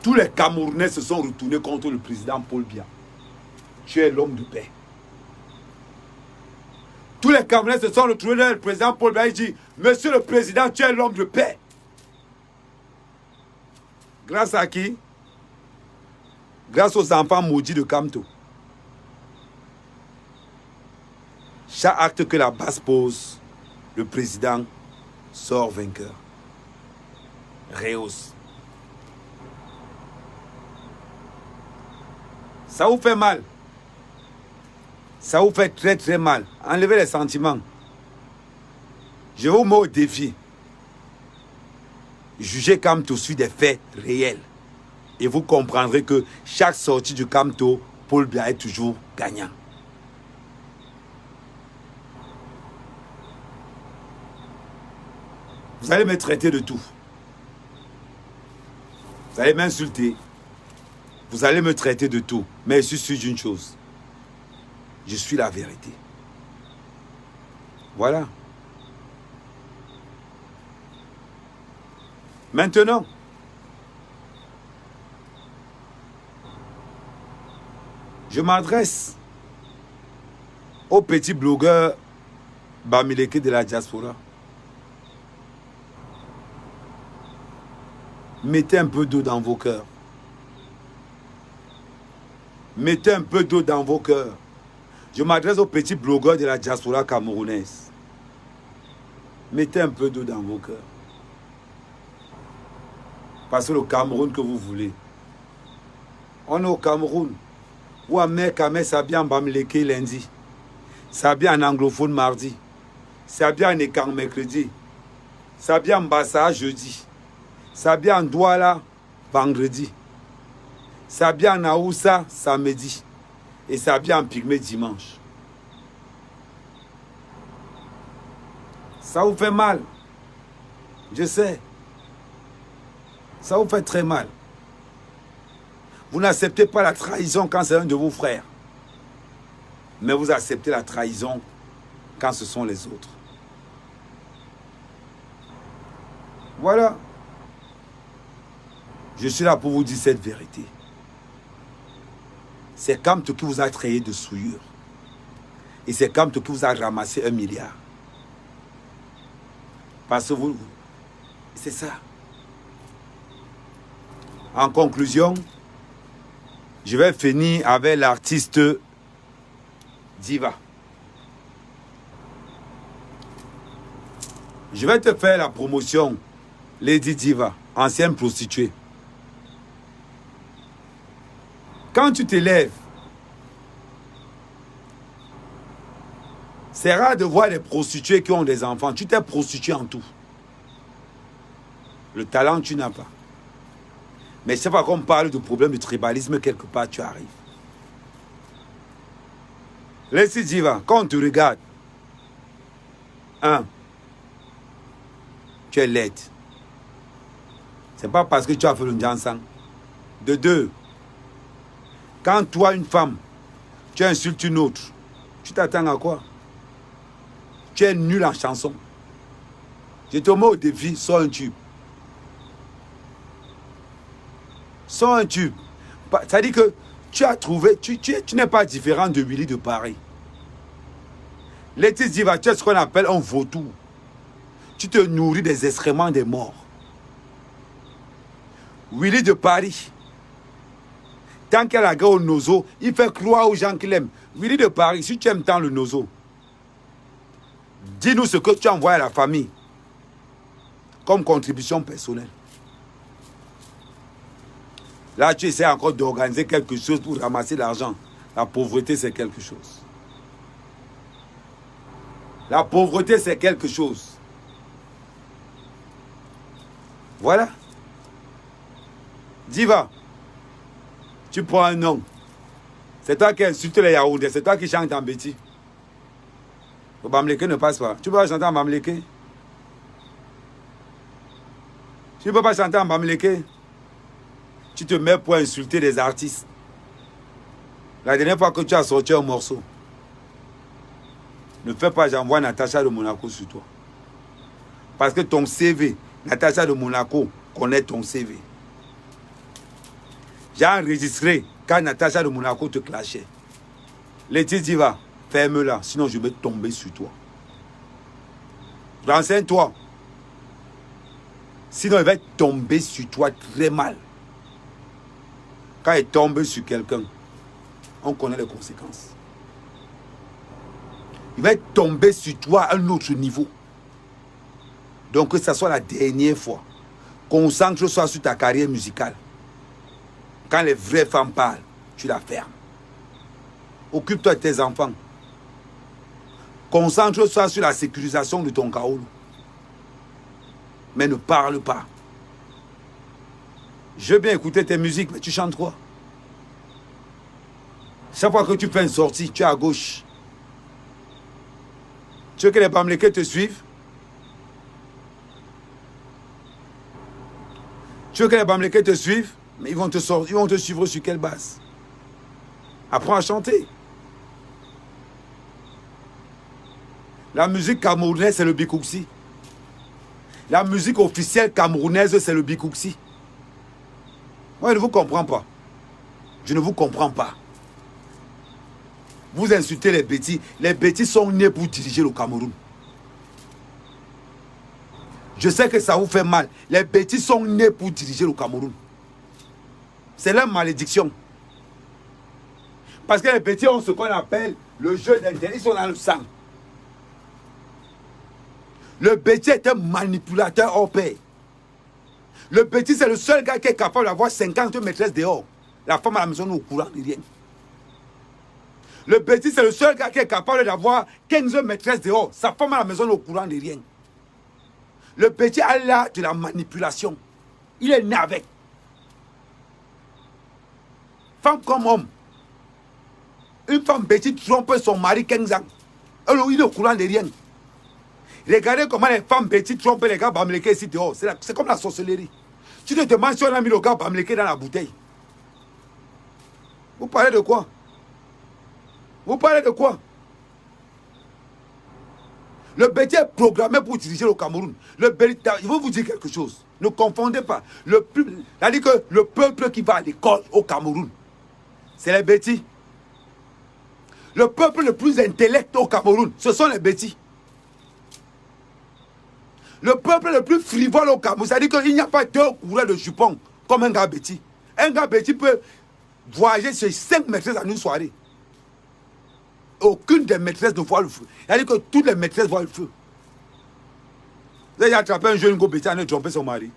Tous les Camerounais se sont retournés contre le président Paul Biya. Tu es l'homme de paix. Tous les Camerounais se sont retrouvés dans le président Paul Biya. Il dit, monsieur le président, tu es l'homme de paix. Grâce à qui? Grâce aux enfants maudits de Kamto. Chaque acte que la base pose, le président sort vainqueur. Rehausse. Ça vous fait mal. Ça vous fait très très mal. Enlevez les sentiments. Je vous mets au défi. Jugez Kamto sur des faits réels. Et vous comprendrez que chaque sortie du Kamto, Paul Biya est toujours gagnant. Vous allez me traiter de tout. Vous allez m'insulter. Vous allez me traiter de tout. Mais je suis sûr d'une chose. Je suis la vérité. Voilà. Maintenant, je m'adresse aux petits blogueurs Bamileke de la diaspora. Mettez un peu d'eau dans vos cœurs. Mettez un peu d'eau dans vos cœurs. Je m'adresse aux petits blogueurs de la diaspora camerounaise. Mettez un peu d'eau dans vos cœurs. Parce que le Cameroun que vous voulez. On est au Cameroun. Où Ahmed Kamé Sabian Bamileke lundi. Sabi en anglophone mardi. Sabi en écan mercredi. Sabi en Bassa jeudi. Sabi en Douala vendredi. Sabi en Aoussa samedi. Et Sabi en Pygmée dimanche. Ça vous fait mal. Je sais. Ça vous fait très mal. Vous n'acceptez pas la trahison quand c'est un de vos frères. Mais vous acceptez la trahison quand ce sont les autres. Voilà. Je suis là pour vous dire cette vérité. C'est Kamto qui vous a créé de souillure. Et c'est Kamto qui vous a ramassé 1 milliard. Parce que vous... C'est ça. En conclusion, je vais finir avec l'artiste Diva. Je vais te faire la promotion, Lady Diva, ancienne prostituée. Quand tu te lèves, c'est rare de voir des prostituées qui ont des enfants. Tu t'es prostituée en tout. Le talent, tu n'as pas. Mais c'est pas qu'on parle de problème de tribalisme, quelque part, tu arrives. Lady Diva, quand on te regarde, 1, tu es laide. C'est pas parce que tu as fait le dansant. De 2, quand toi, une femme, tu insultes une autre, tu t'attends à quoi? Tu es nul en chanson. Je te mets au défi, sors un tube. Sors un tube. Ça dit que tu as trouvé, tu n'es pas différent de Willy de Paris. Lady Diva, tu es ce qu'on appelle un vautour. Tu te nourris des excréments des morts. Willy de Paris, tant qu'il a la gueule au nozo, il fait croire aux gens qu'il aime. Willy de Paris, si tu aimes tant le nozo, dis-nous ce que tu envoies à la famille comme contribution personnelle. Là, tu essaies encore d'organiser quelque chose pour ramasser l'argent. La pauvreté, c'est quelque chose. La pauvreté, c'est quelque chose. Voilà. Diva, tu prends un nom. C'est toi qui insulte les Yaoundés. C'est toi qui chantes en bêtis. Le Bamléké ne passe pas. Tu peux pas chanter en Bamléké? Tu ne peux pas chanter en Bamléké? Tu te mets pour insulter des artistes. La dernière fois que tu as sorti un morceau, ne fais pas, j'envoie Natacha de Monaco sur toi. Parce que ton CV, Natacha de Monaco connaît ton CV. J'ai enregistré quand Natacha de Monaco te clashait. Lady Diva, ferme-la, sinon je vais tomber sur toi. Renseigne-toi. Sinon, il va tomber sur toi très mal. Quand il tombe sur quelqu'un, on connaît les conséquences. Il va tomber sur toi à un autre niveau. Donc que ce soit la dernière fois. Concentre-toi sur ta carrière musicale. Quand les vraies femmes parlent, tu la fermes. Occupe-toi de tes enfants. Concentre-toi sur la sécurisation de ton kaoulou. Mais ne parle pas. Je veux bien écouter tes musiques, mais tu chantes quoi? Chaque fois que tu fais une sortie, tu es à gauche. Tu veux que les Bamlékés te suivent? Tu veux que les Bamlékés te suivent? Mais ils vont te suivre sur quelle base? Apprends à chanter. La musique camerounaise, c'est le bikouksi. La musique officielle camerounaise, c'est le bikouksi. Moi, je ne vous comprends pas. Je ne vous comprends pas. Vous insultez les bêtis. Les bêtis sont nés pour diriger le Cameroun. Je sais que ça vous fait mal. Les bêtis sont nés pour diriger le Cameroun. C'est leur malédiction. Parce que les bêtis ont ce qu'on appelle le jeu d'intérêt. Ils sont dans le sang. Le bêtis est un manipulateur hors pair. Le bêtis, c'est le seul gars qui est capable d'avoir 50 maîtresses dehors. La femme à la maison n'est au courant de rien. Le Béti, c'est le seul gars qui est capable d'avoir 15 maîtresses dehors. Sa femme à la maison n'est au courant de rien. Le Béti a l'art de la manipulation. Il est né avec. Femme comme homme. Une femme Béti trompe son mari 15 ans. Alors, il est au courant de rien. Regardez comment les femmes Béti trompent les gars Bamileke ici dehors. C'est comme la sorcellerie. Tu te demandes si on a mis le gars Bamileke dans la bouteille. Vous parlez de quoi? Vous parlez de quoi? Le Béti est programmé pour diriger le Cameroun. Le Béti, je vais vous dire quelque chose. Ne confondez pas. C'est-à-dire que le peuple qui va à l'école au Cameroun, c'est les Béti. Le peuple le plus intellect au Cameroun, ce sont les Béti. Le peuple le plus frivole au Cameroun, c'est-à-dire qu'il n'y a pas deux coureurs de jupons comme un gars Béti. Un gars Béti peut voyager sur 5 maîtresses en une soirée. Aucune des maîtresses ne voit le feu. C'est-à-dire que toutes les maîtresses voient le feu. Vous avez attrapé un jeune gars Béti en train de tromper son mari.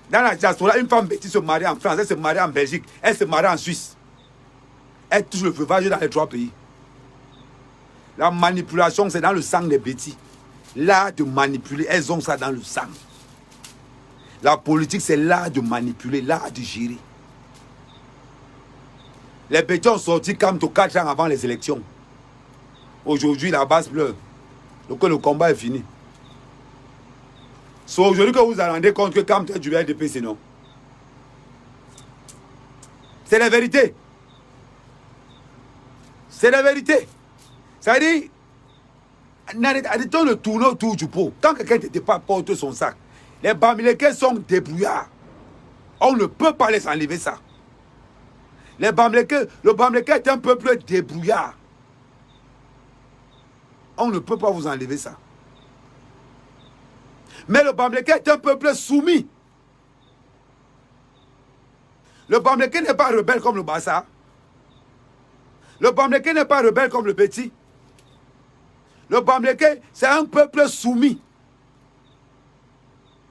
Dans la diaspora, une femme Béti se marie en France, elle se marie en Belgique, elle se marie en Suisse. Elle touche le veuvage dans les 3 pays. La manipulation, c'est dans le sang des Béti. L'art de manipuler, elles ont ça dans le sang. La politique, c'est l'art de manipuler, l'art de gérer. Les Béti ont sorti Kamto 4 ans avant les élections. Aujourd'hui, la base pleure. Donc le combat est fini. C'est aujourd'hui que vous vous rendez compte que Kamto est du RDP, sinon. C'est la vérité. C'est la vérité. Ça dit, arrêtons le tourner autour du pot. Quand quelqu'un ne pas porte son sac, les Bamileke sont débrouillards. On ne peut pas les enlever ça. Le Bamileke est un peuple débrouillard. On ne peut pas vous enlever ça. Mais le Bamileke est un peuple soumis. Le Bamileke n'est pas rebelle comme le Bassa. Le Bamileke n'est pas rebelle comme le Béti. Le Bamileke, c'est un peuple soumis.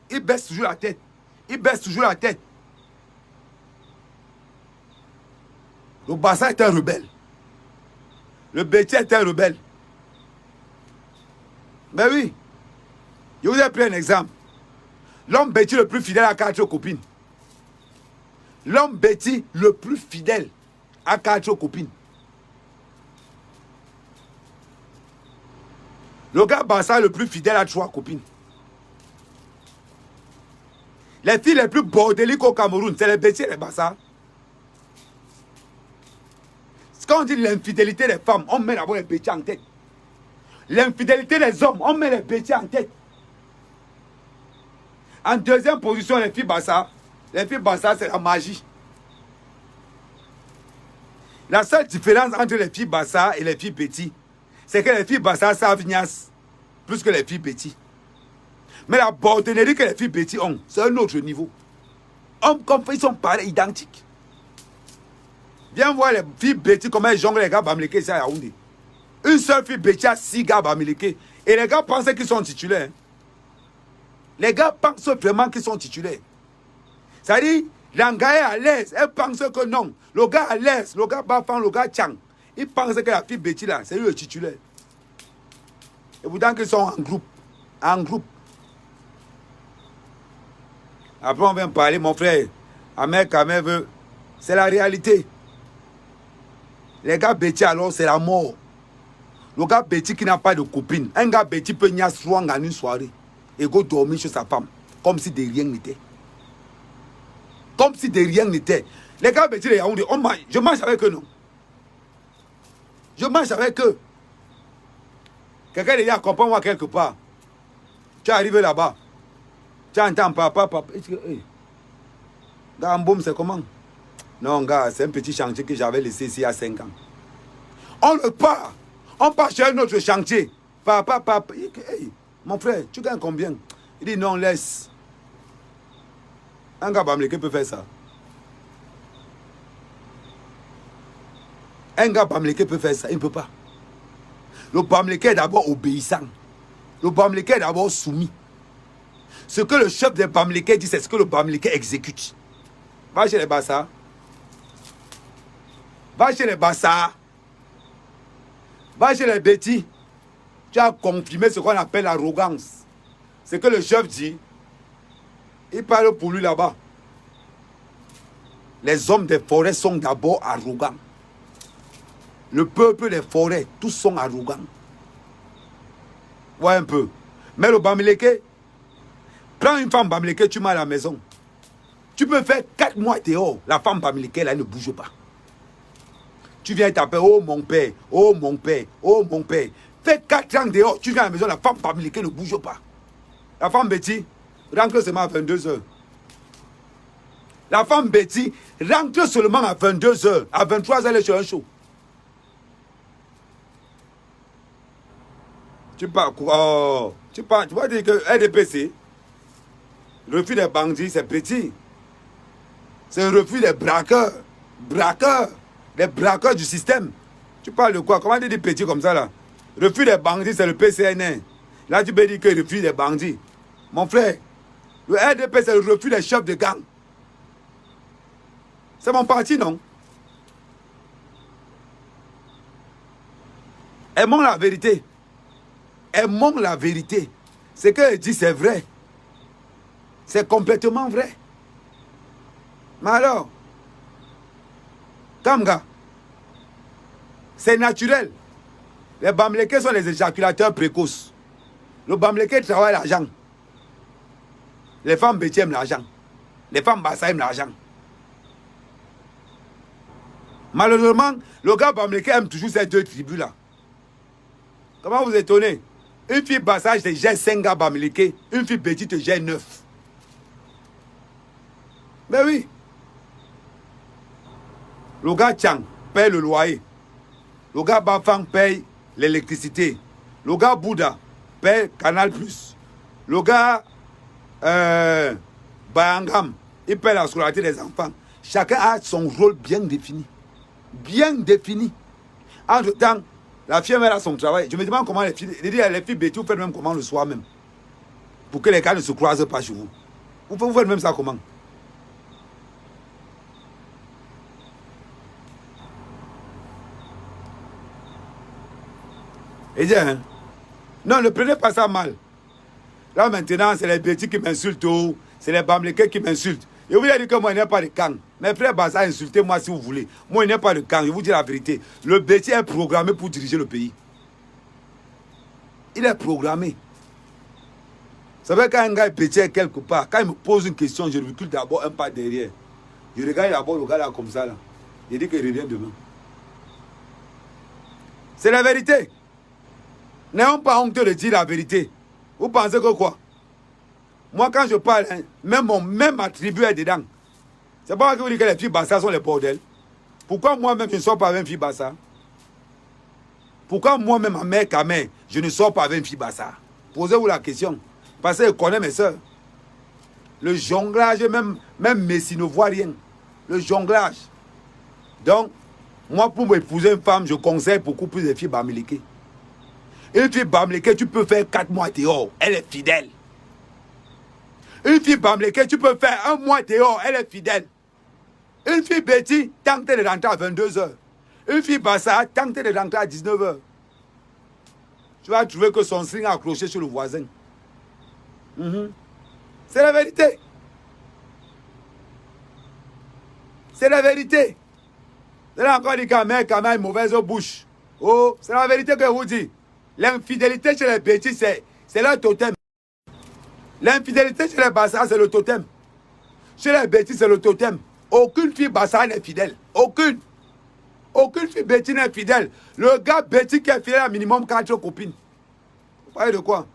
Il baisse toujours la tête. Il baisse toujours la tête. Le Bassa est un rebelle. Le Béti est un rebelle. Ben oui. Je vous ai pris un exemple. L'homme Béti le plus fidèle à 4 copines. L'homme Béti le plus fidèle à 4 copines. Le gars Bassa le plus fidèle à 3 copines. Les filles les plus bordéliques au Cameroun, c'est les Béti et les Bassa. Quand on dit l'infidélité des femmes, on met d'abord les Béti en tête. L'infidélité des hommes, on met les Béti en tête. En deuxième position, les filles Bassa. Les filles Bassa, c'est la magie. La seule différence entre les filles Bassa et les filles Béti, c'est que les filles Bassa savent Nias plus que les filles Béti. Mais la bordellerie que les filles Béti ont, c'est un autre niveau. Hommes comme ils sont pareils, identiques. Viens voir les filles Béti comment elles jonglent les gars Bamileke ici à Yaoundé. Une seule fille Béti a 6 gars Bamileke. Et les gars pensent qu'ils sont titulaires. Les gars pensent vraiment qu'ils sont titulaires. C'est-à-dire, l'Angaï est à l'aise. Elle pense que non. Le gars à l'aise, le gars Bafan, le gars Tchang. Il pense que la fille Béti là, c'est lui le titulaire. Et pourtant qu'ils sont en groupe. En groupe. Après, on vient parler, mon frère. Ahmed Kamel veut. C'est la réalité. Les gars Béti, alors, c'est la mort. Le gars Béti qui n'a pas de copine. Un gars Béti peut n'y avoir en une soirée. Et go dormir chez sa femme. Comme si de rien n'était. Comme si de rien n'était. Les gars Béti, les Yaoundé, je mange avec eux, non? Je mange avec eux. Quelqu'un dit, accompagne-moi quelque part. Tu es arrivé là-bas. Tu entends papa. Hey. Gamboum, c'est comment? Non, gars, c'est un petit chantier que j'avais laissé ici il y a 5 ans. On le part. On part chez un autre chantier. Papa. Hey, mon frère, tu gagnes combien? Il dit non, laisse. Un gars Bamileke peut faire ça. Un gars Bamileke peut faire ça. Il ne peut pas. Le Bamileke est d'abord obéissant. Le Bamileke est d'abord soumis. Ce que le chef des Bamileke dit, c'est ce que le Bamileke exécute. Va chez les Bassa. Va chez les Bassa. Va chez les Betty. Tu as confirmé ce qu'on appelle l'arrogance. C'est que le chef dit, il parle pour lui là-bas. Les hommes des forêts sont d'abord arrogants. Le peuple des forêts, tous sont arrogants. Ouais, un peu. Mais le Bamileke, prends une femme Bamileke, tu mets à la maison. Tu peux faire 4 mois dehors. La femme Bamileke, là, elle ne bouge pas. Tu viens taper, oh mon père, oh mon père, oh mon père. Fais 4 ans dehors, tu viens à la maison, la femme Bamileke ne bouge pas. La femme Betty rentre seulement à 22 h. La femme Betty rentre seulement à 22 h. À 23 h, elle est sur un show. Tu parles quoi? Oh, tu vas dire que RDPC, le refus des bandits, c'est petit. C'est le refus des braqueurs. Les braqueurs du système. Tu parles de quoi? Comment tu dis petit comme ça là? Refus des bandits, c'est le PCN. Là, tu peux dire que le refus des bandits. Mon frère, le RDP, c'est le refus des chefs de gang. C'est mon parti, non? Aimons la vérité. Aimons la vérité. Ce qu'elle dit, c'est vrai. C'est complètement vrai. Mais alors, Kamga, c'est naturel. Les Bamileke sont les éjaculateurs précoces. Le Bamileke travaille l'argent. Les femmes Betty aiment l'argent. Les femmes Bassa aiment l'argent. Malheureusement, le gars Bamileke aime toujours ces deux tribus-là. Comment vous étonnez? Une fille Bassa te gère 5 gars Bamileke, une fille Betty te gère 9. Mais oui. Le gars Tchang paye le loyer. Le gars Bafang paye l'électricité. Le gars Bouddha paye Canal+. Le gars Bayangam, il paye la scolarité des enfants. Chacun a son rôle bien défini. Bien défini. Entre-temps, la fille elle a son travail. Je me demande comment les filles Betty, vous faites même comment le soir même. Pour que les gars ne se croisent pas chez vous. Vous faites même ça comment? Et dit, hein? Non, ne prenez pas ça mal. Là maintenant, c'est les Betty qui m'insultent, c'est les Bamileke qui m'insultent. Je vous ai dit que moi, il n'y a pas de camp. Mes frères Bassa, insultez-moi si vous voulez. Moi, il n'y a pas de camp. Je vous dis la vérité. Le Betty est programmé pour diriger le pays. Il est programmé. Vous savez, quand un gars est petit quelque part, quand il me pose une question, je recule d'abord un pas derrière. Je regarde d'abord le gars là comme ça. Là. Il dit qu'il revient demain. C'est la vérité. N'ayons pas honte de dire la vérité. Vous pensez que quoi? Moi, quand je parle, hein, même ma tribu est dedans. C'est pas moi qui vous dis que les filles Bassa sont les bordels. Pourquoi moi-même, je ne sors pas avec une fille Bassa? Pourquoi moi-même, ma mère Kamé, je ne sors pas avec une fille Bassa? Posez-vous la question. Parce que je connais mes soeurs. Le jonglage, même Messi ne voit rien. Le jonglage. Donc, moi, pour m'épouser une femme, je conseille beaucoup plus de filles Bamileke. Une fille Bamileke, tu peux faire 4 mois dehors. Elle est fidèle. Une fille Bamileke, tu peux faire 1 mois dehors. Elle est fidèle. Une fille Betty, tente de rentrer à 22 h. Une fille Bassa, tente de rentrer à 19 h. Tu vas trouver que son string est accroché sur le voisin. C'est la vérité. C'est la vérité. C'est là encore dit quand même une mauvaise bouche. Oh, c'est la vérité que je vous dis. L'infidélité chez les Betty, c'est leur totem. L'infidélité chez les Bassa, c'est le totem. Chez les Betty, c'est le totem. Aucune fille Bassa n'est fidèle. Aucune. Aucune fille Betty n'est fidèle. Le gars Betty qui est fidèle à minimum 4 copines. Vous parlez de quoi?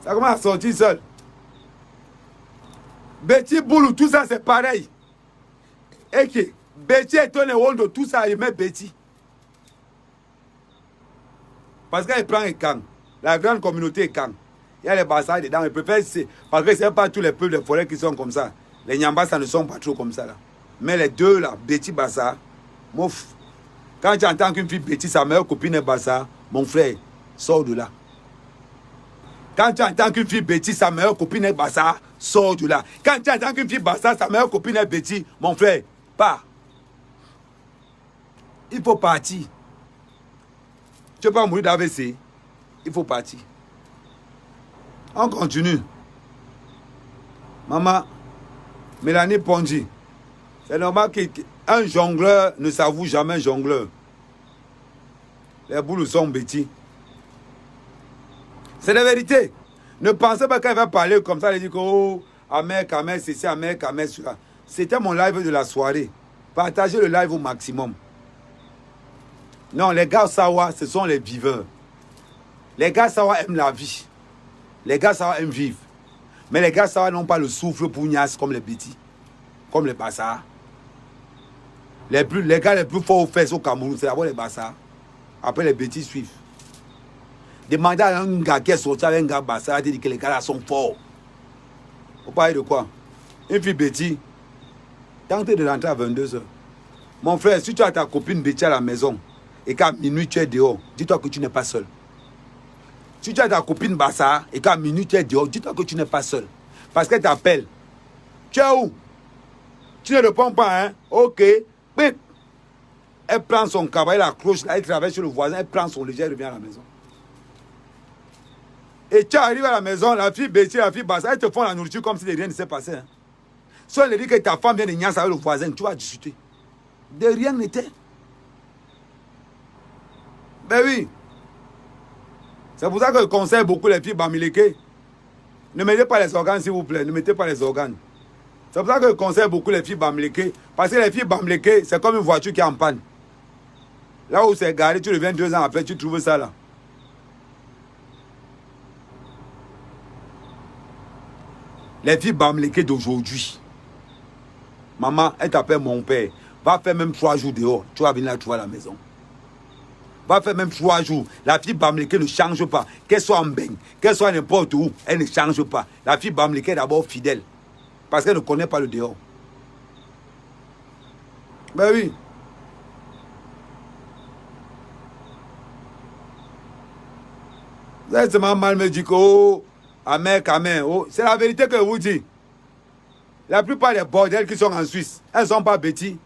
Ça commence à sortir seul. Betty Boulou, tout ça c'est pareil. Et que Betty est un rôle de tout ça, il met Betty. Parce qu'elle prend un camp. La grande communauté est camp. Il y a les Bassa dedans. Parce que ce n'est pas tous les peuples de forêt qui sont comme ça. Les Nyambas, ça ne sont pas trop comme ça. Là. Mais les deux, là, Betty Bassa, mouf. Quand tu entends qu'une fille Betty, sa meilleure copine est Bassa, mon frère, sors de là. Quand tu entends qu'une fille Betty, sa meilleure copine est Bassa, Sors de là. Quand tu entends qu'une fille basta, sa meilleure copine est Betty, mon frère, pars. Il faut partir. Tu ne peux pas mourir d'AVC. Il faut partir. On continue. Maman, Mélanie Ponji, c'est normal qu'un jongleur ne s'avoue jamais jongleur. Les boules sont bêtis. C'est la vérité. Ne pensez pas qu'elle va parler comme ça, elle dit que oh, Amer, Kamer, c'est ça, Amer, Kamer, cela. C'était mon live de la soirée. Partagez le live au maximum. Non, les gars Sawa, ce sont les viveurs. Les gars Sawa aiment la vie. Les gars Sawa aiment vivre. Mais les gars Sawa n'ont pas le souffle pour Nias comme les Bétis, comme les Bassars. Les gars les plus forts aux fesses au Cameroun, c'est d'abord les Bassars. Après les Bétis suivent. Demandez à un gars qui est sorti avec un gars Bassar, il dit que les gars là sont forts. Vous parlez de quoi? Une fille Bétis, tentez de rentrer à 22h. Mon frère, si tu as ta copine Bétis à la maison, et qu'à minuit tu es dehors, dis-toi que tu n'es pas seul. Si tu as ta copine Bassar et qu'à minuit tu es dehors, dis-toi que tu n'es pas seul. Parce qu'elle t'appelle. Tu es où? Tu ne réponds pas, hein? Ok. Pip. Elle prend son cabas, elle accroche, elle traverse sur le voisin, elle prend son léger, elle revient à la maison. Et tu arrives à la maison, la fille Betty, la fille Bassar, elles te font la nourriture comme si rien ne s'est passé. Hein? Si on lui dit que ta femme vient de niaiser avec le voisin, tu vas discuter. De rien n'était. Ben oui. C'est pour ça que je conseille beaucoup les filles Bamileke. Ne mettez pas les organes, s'il vous plaît. Ne mettez pas les organes. C'est pour ça que je conseille beaucoup les filles Bamileke. Parce que les filles Bamileke, c'est comme une voiture qui est en panne. Là où c'est garé, tu reviens 2 ans après, tu trouves ça là. Les filles Bamileke d'aujourd'hui. Maman, elle t'appelle mon père. Va faire même 3 jours dehors. Tu vas venir la trouver à la maison. Va faire même 3 jours. La fille Bamileke ne change pas. Qu'elle soit en beigne, qu'elle soit n'importe où, elle ne change pas. La fille Bamileke est d'abord fidèle. Parce qu'elle ne connaît pas le dehors. Ben oui. Vous êtes seulement mal me dit que, oh, Amer, Kamer, oh. C'est la vérité que je vous dis. La plupart des bordels qui sont en Suisse, elles ne sont pas bêtis.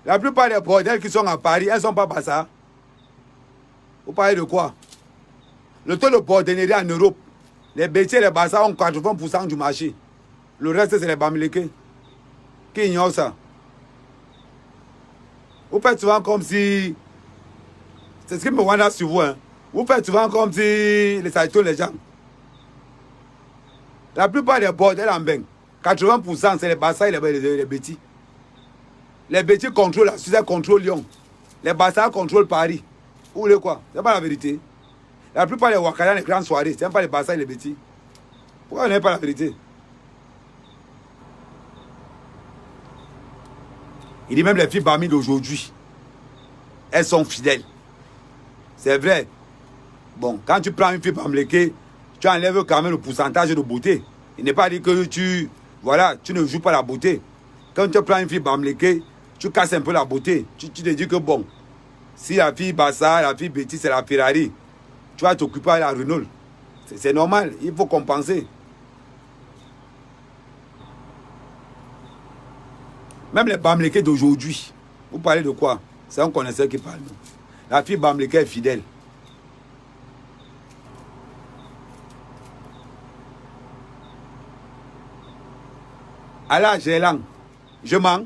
La plupart des bordels qui sont à Paris, elles ne sont pas Bassar. Vous parlez de quoi? Le taux de bordellerie en Europe, les bêtiers et les Bassar ont 80% du marché. Le reste, c'est les Bamileke. Qui ignorent ça? Vous faites souvent comme si... C'est ce qui me rend sur vous. Hein. Vous faites souvent comme si les saltos les gens. La plupart des bordels en Beng, 80% c'est les Bassar et les bêtis. Les bêtis contrôlent la Suisse, contrôlent Lyon. Les Bassar contrôlent Paris. Vous voulez quoi? C'est pas la vérité. La plupart des Wakanda, les grandes soirées, c'est pas les Bassar et les bêtis. Pourquoi vous n'avez pas la vérité? Il dit même les filles Bami d'aujourd'hui, elles sont fidèles. C'est vrai. Bon, quand tu prends une fille Bamileke, tu enlèves quand même le pourcentage de beauté. Il n'est pas dit que tu ne joues pas la beauté. Quand tu prends une fille Bamileke, tu casses un peu la beauté. Tu te dis que bon, si la fille Bassar, la fille Betty, c'est la Ferrari, tu vas t'occuper de la Renault. C'est normal, il faut compenser. Même les Bamileke d'aujourd'hui, vous parlez de quoi? C'est un connaisseur qui parle. La fille Bamileke est fidèle. Allez à Gélan, je mens.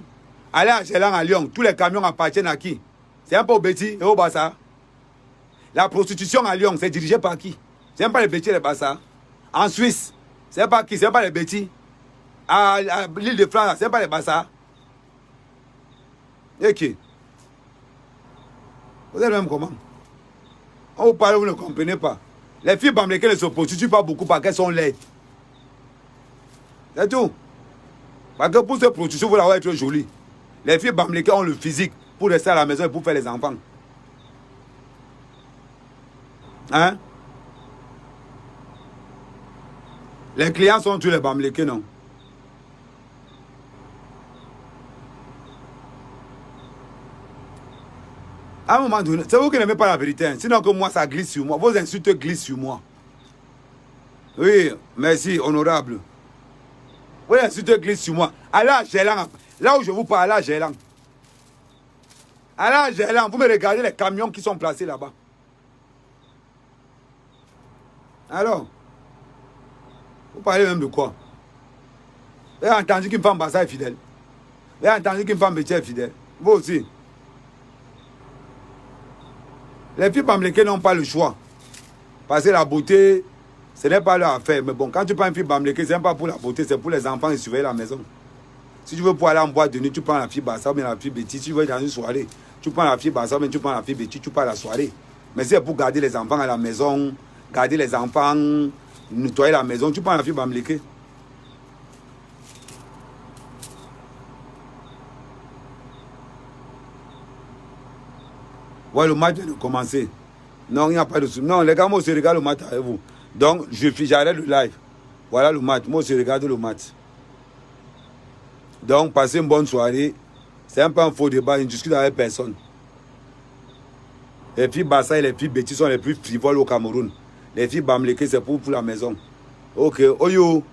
Allez à Gélan à Lyon, tous les camions appartiennent à qui? C'est un peu au Betty et au Bassar. La prostitution à Lyon, c'est dirigé par qui? C'est même pas les Betty et les Bassar. En Suisse, c'est pas qui? C'est pas les Betty. À l'île de France, c'est pas les Bassar. Et qui? Vous êtes même comment? On vous parle, vous ne comprenez pas. Les filles Bamileke ne se prostituent pas beaucoup parce qu'elles sont laides. C'est tout. Parce que pour se prostituer, il faut avoir être jolie. Les filles Bamileke ont le physique pour rester à la maison et pour faire les enfants. Hein? Les clients sont tous les Bamileke, non? À un moment donné, c'est vous qui n'aimez pas la vérité. Hein. Sinon que moi, ça glisse sur moi. Vos insultes glissent sur moi. Oui, merci, honorable. Vous insultez glisse sur moi. Allez à Gélan. Là où je vous parle, allez à Gélan. Allez à Gélan. Vous me regardez les camions qui sont placés là-bas. Alors, vous parlez même de quoi? Vous avez entendu qu'une femme Bassa est fidèle. Vous avez entendu qu'une femme Bétier est fidèle. Vous aussi. Les filles bamlékées n'ont pas le choix. Parce que la beauté, ce n'est pas leur affaire. Mais bon, quand tu prends une fille bamlékée, ce n'est pas pour la beauté, c'est pour les enfants et surveiller la maison. Si tu veux pour aller en boîte de nuit, tu prends la fille Bassa ou bien la fille Béti. Si tu veux dans une soirée, tu prends la fille Bassa ou bien tu prends la fille Béti, tu pars à la soirée. Mais c'est pour garder les enfants à la maison, garder les enfants, nettoyer la maison, tu prends la fille bamlékée. Ouais, le match vient de commencer. Non, il n'y a pas de souci. Non, les gars, moi, je regarde le match avec vous. Donc, j'arrête le live. Voilà le match. Moi, je regarde le match. Donc, passez une bonne soirée. C'est un peu un faux débat. Je ne discute avec personne. Les filles Bassa et les filles Béti sont les plus frivoles au Cameroun. Les filles Bamléké, c'est pour la maison. Ok. Oyo.